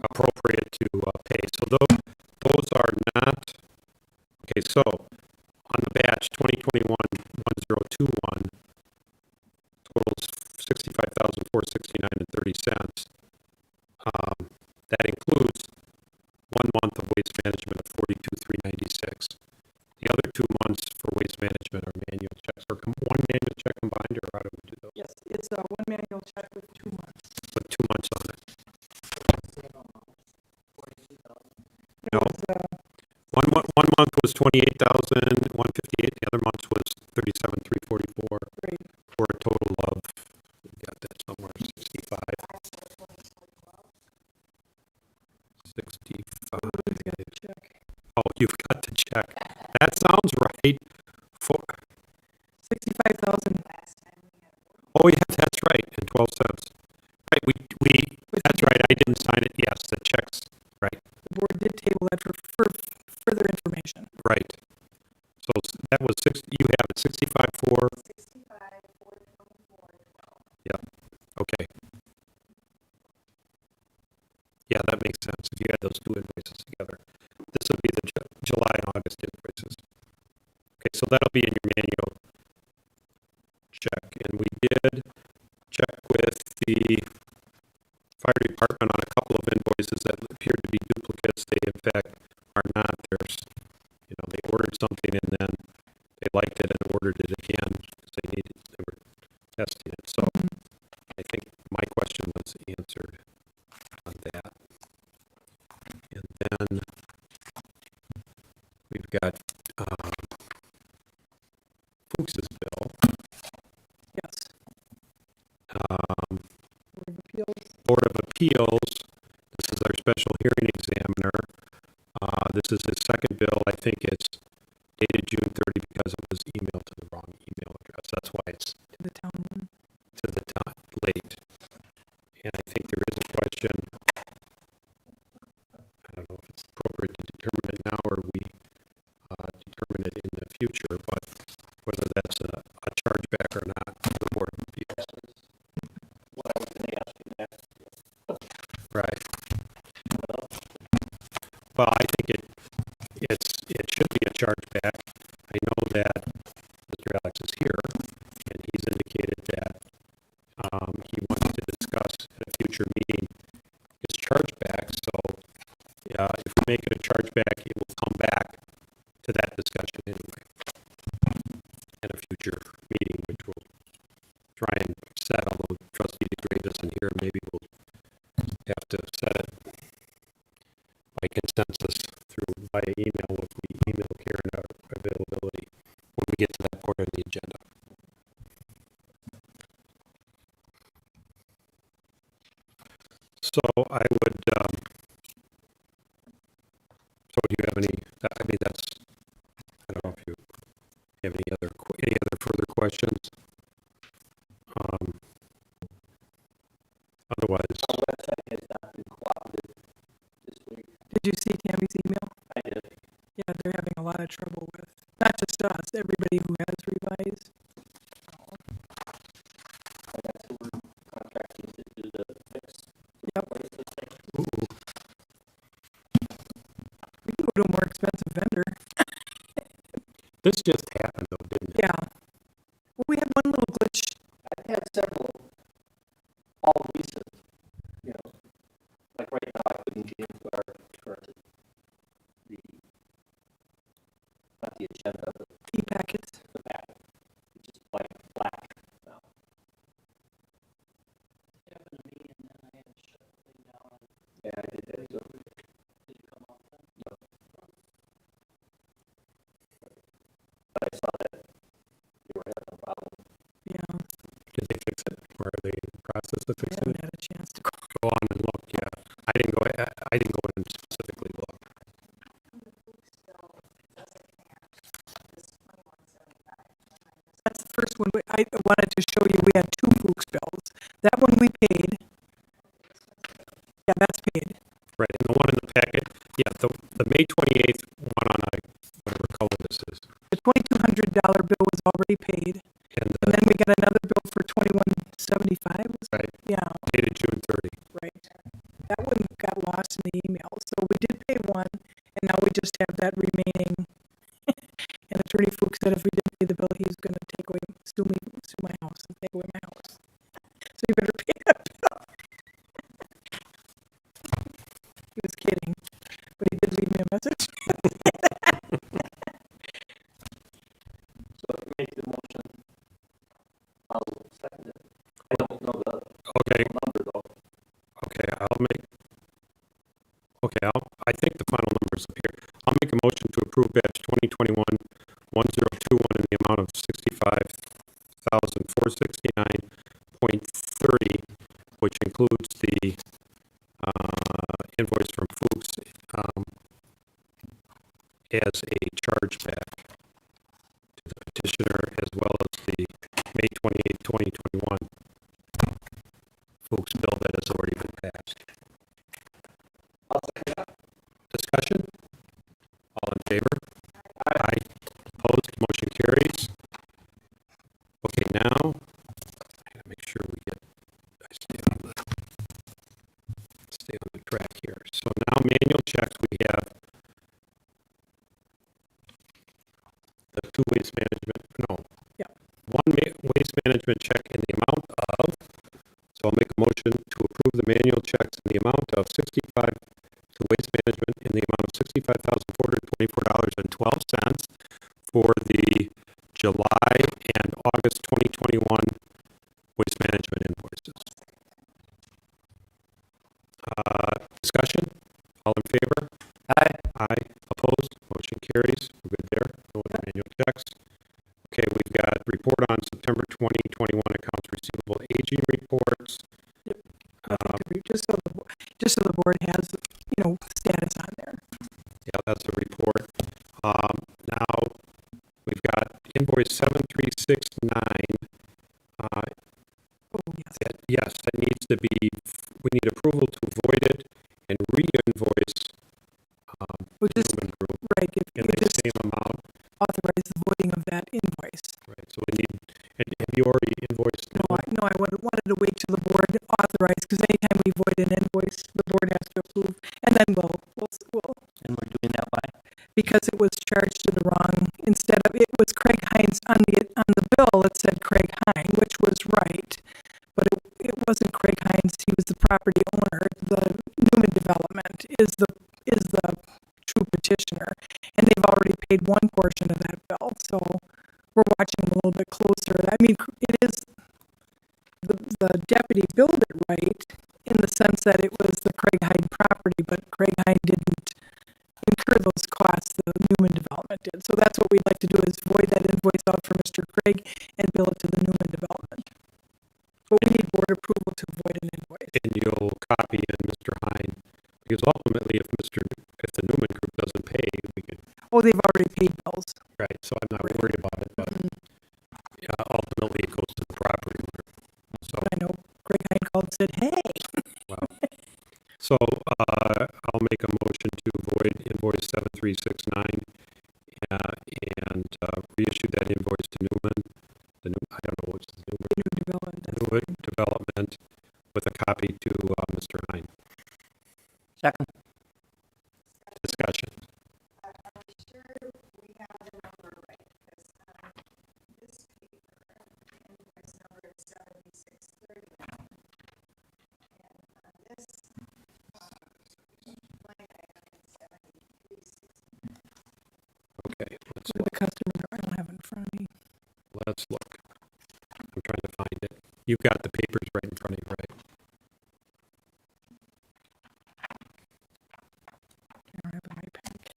appropriate to pay. So those are not, okay, so on the batch 2021-1021 totals $65,469.30. That includes 1 month of Waste Management of $42,396. The other 2 months for Waste Management are manual checks, or one manual check combined, or how do we do those? Yes, it's one manual check with 2 months. With 2 months on it. It No. was, One month was $28,158. The other $37,344 Right. for a total of, we got that somewhere, 65. 65. Who's got the check? Oh, you've got the check. That sounds right. For, 65,000. oh yeah, that's right, and 12 cents. Right, that's right, I didn't sign it, yes, the check's, right, The board did table that for further information. right. So that was you have it 65,4. Yep, okay. Yeah, that makes sense, if you add those two invoices together. This will be the July and August invoices. Okay, so that'll be in your manual check, and we did check with the fire department on a couple of invoices that appeared to be duplicates. They in fact are not. There's, they ordered something and then they liked it and ordered it again because they were testing it. So I think my question was answered on that. And then we've got Fuchs's bill. Yes. Um, Board of Appeals. Board of Appeals. This is our special hearing examiner. This is his second bill. I think it's dated June 30 because it was emailed to the wrong email address. That's why it's To the town one. to the time late. And I think there is a question. I don't know if it's appropriate to determine it now or we determine it in the future, but whether that's a chargeback or not to the Board of Appeals. What I was going to ask you next. Right. Well, I think it should be a chargeback. I know that Mr. Alex is here, and he's indicated that he wants to discuss at a future meeting his chargeback. So, if we make it a chargeback, it will come back to that discussion anyway at a future meeting, which we'll try and set. Although Trustee DeGrave isn't here, maybe we'll have to set it by consensus by email if we email Karen our availability when we get to that point on the agenda. So I would, so do you have any, I don't know if you have any other further questions? Otherwise. Our website has not been cooperative this week. Did you see Tammy's email? I did. Yeah, they're having a lot of trouble with, not just us, everybody who has revised. I got two contractors that do the fix. Yep. Replace this thing. Ooh. We can go to a more expensive vendor. This just happened though, didn't it? Yeah. Well, we had one little glitch. I've had several, all recent, like right now I couldn't get into our current, not the agenda, but E-packets. the packet. It's just blank black now. Happened to me, and then I had to shut the thing down. Yeah, I did that too. Did you come up then? No. But I saw that you were having a problem. Yeah. Did they fix it? Or are they in the process of We fixing haven't it? had a chance to go. Go on and look, yeah. I didn't go in and specifically look. That's the first one. I wanted to show you we had two Fuchs bills. That one we paid. Yeah, that's paid. Right, and the one in the packet, yeah, the May 28th one on whatever color this is. The $2,200 bill was already paid. And And then we got another bill for $2,175. right, Yeah, dated June 30. right. That one got lost in the email. So we did pay one, and now we just have that remaining. And Attorney Fuchs said if we didn't pay the bill, he's going to sue my house and take away my house. So you better pay that bill. He was kidding, but he did leave me a message. So if you make the motion, I'll second it. I don't know the Okay, number though. okay, I think the final number's up here. I'll make a motion to approve batch 2021-1021 in the amount of $65,469.30, which includes the invoice from Fuchs as a chargeback to the petitioner, as well as the May 28, 2021 Fuchs bill that has already been passed. Discussion? All in favor? Aye. Opposed? Motion carries. Okay, now, I gotta make sure I stay on the track here. So now manual checks, we have the two waste management, one waste management check in the amount of, so I'll make a motion to approve the manual checks in the amount of to waste management in the amount of $65,424.12 for the July and August 2021 waste management invoices. Discussion? All in favor? Aye. Aye. Opposed? Motion carries. We're good there. No other manual checks. Okay, we've got report on September 2021 accounts receivable aging reports. Just so the board has, status on there. Yeah, that's a report. Now, we've got invoice 7369. Yes, that needs to be, we need approval to void it and re-invoice Newman Group Right, in the same amount. authorize the voiding of that invoice. Right, so we need, and have you already invoiced? No, I wanted to wait till the board authorized, because anytime we void an invoice, the board has to approve, and then we'll, And we're doing that by? because it was charged to the wrong, instead of, it was Craig Hines, on the bill, it said Craig Hine, which was right, but it wasn't Craig Hines, he was the property owner. The Newman Development is the true petitioner, and they've already paid one portion of that bill, so we're watching them a little bit closer. I mean, it is, the deputy billed it right, in the sense that it was the Craig Hine property, but Craig Hine didn't incur those costs, the Newman Development did. So that's what we'd like to do, is void that invoice out for Mr. Craig and bill it to the Newman Development. But we need board approval to void an invoice. And you'll copy in Mr. Hine, because ultimately if the Newman Group doesn't pay, we can. Oh, they've already paid bills. Right, so I'm not worried about it, but ultimately it goes to the property owner. So I know Craig Hine called and said, hey. wow. So I'll make a motion to void invoice 7369 and reissue that invoice to Newman. I don't know what's the Newman Development with a copy to Mr. Hine. Second. Discussion. Okay, let's The customer, I don't have it in front of me. Let's look. I'm trying to find it. You've got the papers right in front of you, right? I don't have it in my packet.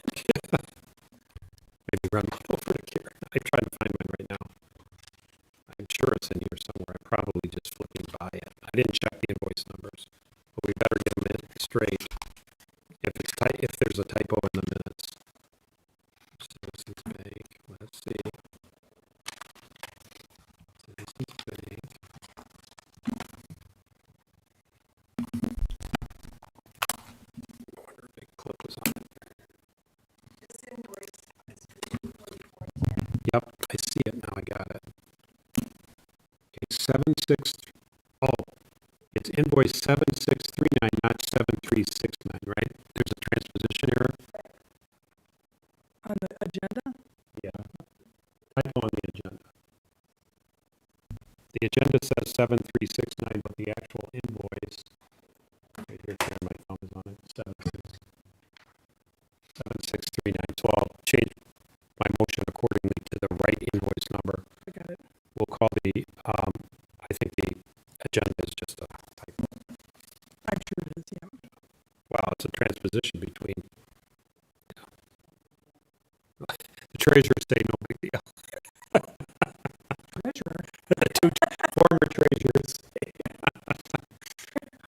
Maybe run over to Karen. I'm trying to find mine right now. I'm sure it's in here somewhere. I'm probably just flipping by it. I didn't check the invoice numbers, but we better get them in straight. If there's a typo in the minutes. Citizens Bank. Let's see. Citizens Bank. I wonder if a clip was on it. Yep, I see it now. I got it. Okay, 76. Oh, it's invoice 7639, not 7369, right? There's a transposition error. On the agenda? Yeah. Typo on the agenda. The agenda says 7369, but the actual invoice. Right here, my thumb is on it. 7639. So I'll change my motion accordingly to the right invoice number. I got it. We'll call the, I think the agenda is just a typo. I'm sure it is, yeah. Wow, it's a transposition between. The treasurer say no big deal. treasurer. Two former treasurers.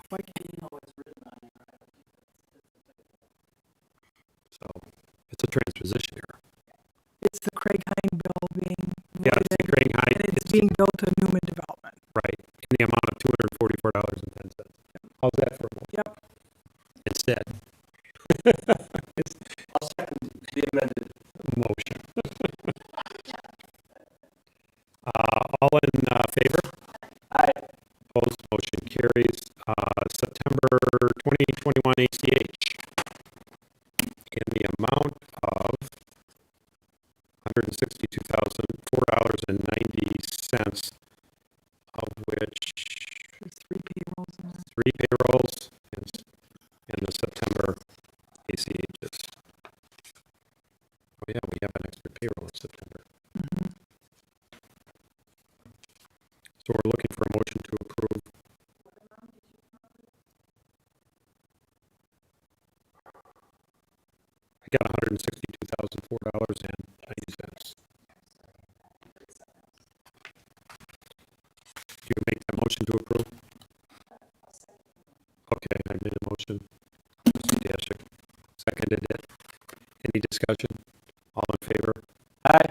Why can't So it's a transposition error. It's the Craig Hine bill being Yeah, it's the Craig Hine. and it's being built to Newman Development. Right, in the amount of $244.10. How's that for a motion? Yep. Instead. I'll second the amended. Motion. All in favor? Aye. Opposed, motion carries. September 2021 ACH in the amount of $162,004.90, of which There's 3 payrolls in there. 3 payrolls and the September ACHs. Oh yeah, we have an extra payroll in September. So we're looking for a motion to approve. I got $162,004.90. Do you make that motion to approve? Okay, I made a motion. Trustee Dashik seconded it. Any discussion? All in favor? Aye.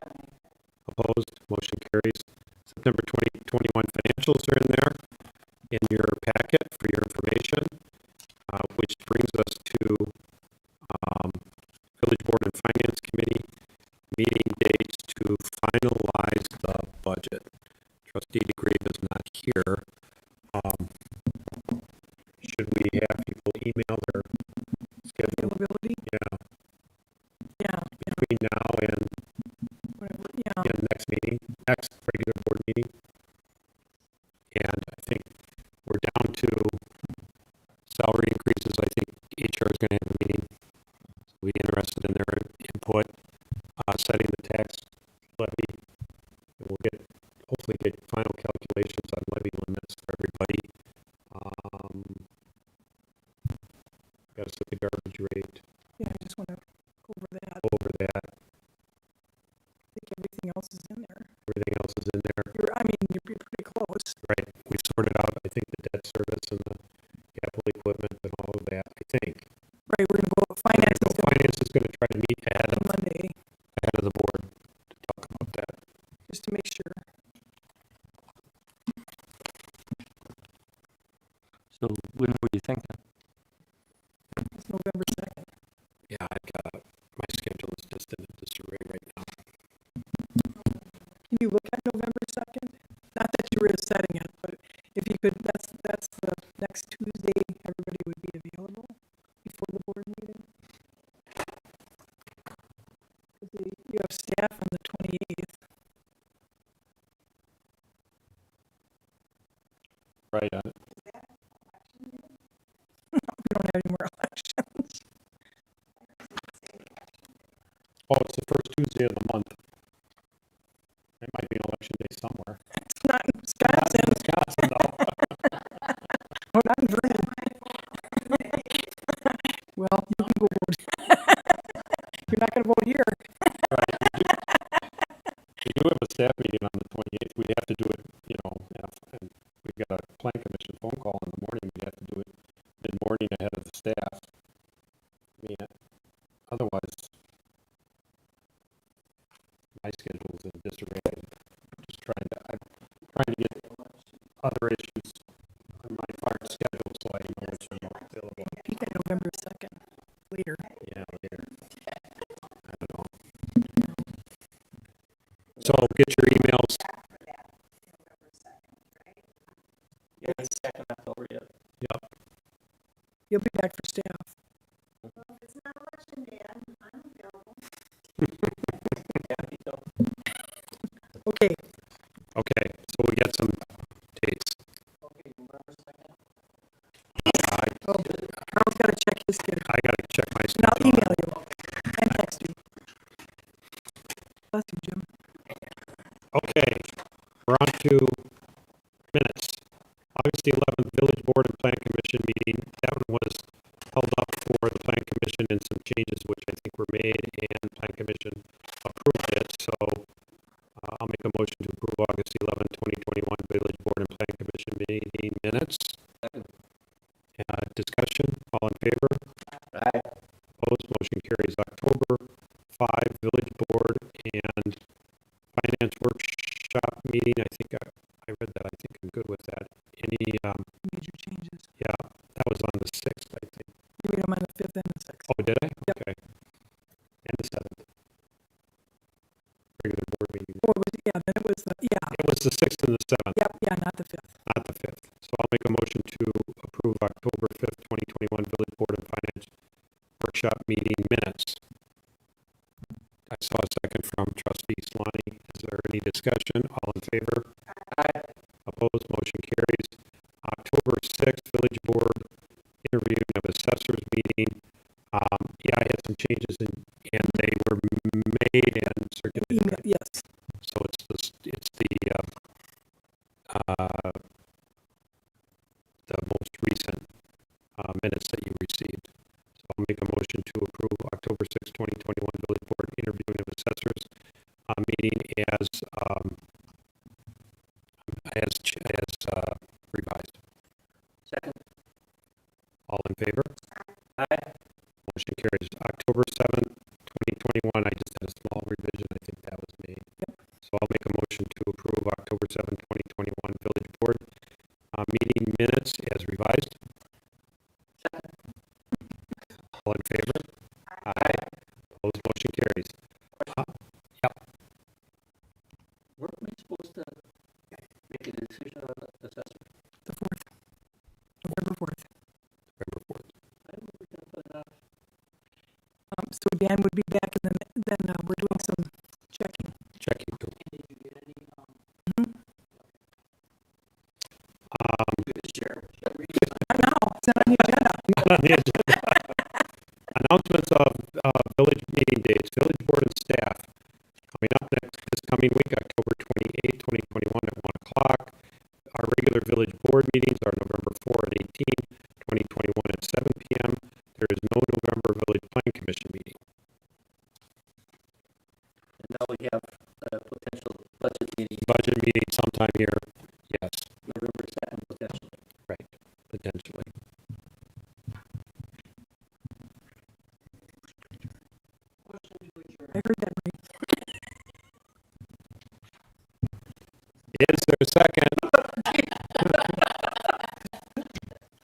Opposed? Motion carries. September 2021 financials are in there in your packet for your information, which brings us to Village Board and Finance Committee meeting dates to finalize the budget. Trustee DeGrave is not here. Should we have people email their schedule? Availability? Yeah, Yeah. between now and Whatever. Yeah. next meeting, next regular board meeting. And I think we're down to salary increases. I think HR is going to have a meeting. So we'll be interested in their input, setting the tax levy. And we'll hopefully get final calculations on levy limits for everybody. Got to set the garbage rate Yeah, I just want to go over that. over that. I think everything else is in there. Everything else is in there. You're pretty close. Right. We've sorted out, I think, the debt service and the capital equipment and all of that, I think. Right, we're going to go, finance is going Finance is going to try to meet to ahead be Monday, of the board to talk about that. just to make sure. So when were you thinking? It's November 2nd. Yeah, I've got, my schedule is just in a disarray right now. Can you look at November 2nd? Not that you were setting it, but if you could, that's the next Tuesday, everybody would be available before the board meeting. You have staff on the 28th. Right. We don't have any more elections. Oh, it's the first Tuesday of the month. It might be an election day somewhere. It's not in Wisconsin. Wisconsin, though. Oh, not in Vernon. Well, you can go vote. You're not going to vote here. Right. We do have a staff meeting on the 28th. We'd have to do it, and we've got a plan commission phone call in the morning. We'd have to do it mid-morning ahead of the staff. I mean, otherwise, my schedule is in disarray. I'm trying to get other issues on my fire schedule so I know which are more available. Peak at November 2nd, later. Yeah, later. I don't know. So get your emails. Yeah, it's second October, yeah. Yep. You'll be back for staff. Okay, Okay, so we got some dates. Carl's got to check his schedule. I gotta check my And I'll schedule. email you and text you. Bless you, Jim. Okay, we're on to minutes. August 11th, Village Board and Plan Commission meeting. That one was held up for the Plan Commission and some changes which I think were made, and Plan Commission approved it. So I'll make a motion to approve August 11, 2021 Village Board and Plan Commission meeting minutes. Discussion, all in favor? Aye. Opposed, motion carries. October 5 Village Board and Finance Workshop meeting. I think I read that. I think I'm good with that. Any, Major changes. yeah, that was on the 6th, I think. You read them on the 5th and the 6th. Oh, did I? Yep. Okay. And the 7th. Regular board meeting. Or was it, yeah, then it was the, yeah, It was the 6th and the 7th, yep, yeah, not the 5th. not the 5th. So I'll make a motion to approve October 5th, 2021 Village Board and Finance Workshop meeting minutes. I saw a second from Trustee Swanee. Is there any discussion? All in favor? Aye. Opposed? Motion carries. October 6th Village Board interviewing of assessors meeting. Yeah, I had some changes and they were made and circulated. Email, yes. So it's the most recent minutes that you received. So I'll make a motion to approve October 6, 2021 Village Board interviewing of assessors meeting as revised. Second. All in favor? Aye. Motion carries. October 7, 2021, I just had a small revision. I think that was made. So I'll make a motion to approve October 7, 2021 Village Board meeting minutes as revised. Second. All in favor? Aye. Opposed, motion carries. Yep. Weren't we supposed to make a decision on the assessment? The 4th. November 4th. November 4th. I don't know if we can put it off. So Dan would be back and then we're doing some checking. Checking. Did you get any, Not now, it's not on the agenda. On the agenda. Announcements of village meeting dates. Village Board and staff coming up this coming week, October 28, 2021 at 1 o'clock. Our regular village board meetings are November 4 and 18, 2021 at 7 p.m. There is no November Village Plan Commission meeting. and now we have a potential budget meeting, Budget meeting sometime here. Yes, November 2nd, potentially. right, potentially. I heard that right. Is there a second?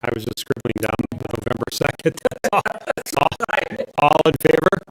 I was just scribbling down November 2nd. All in favor?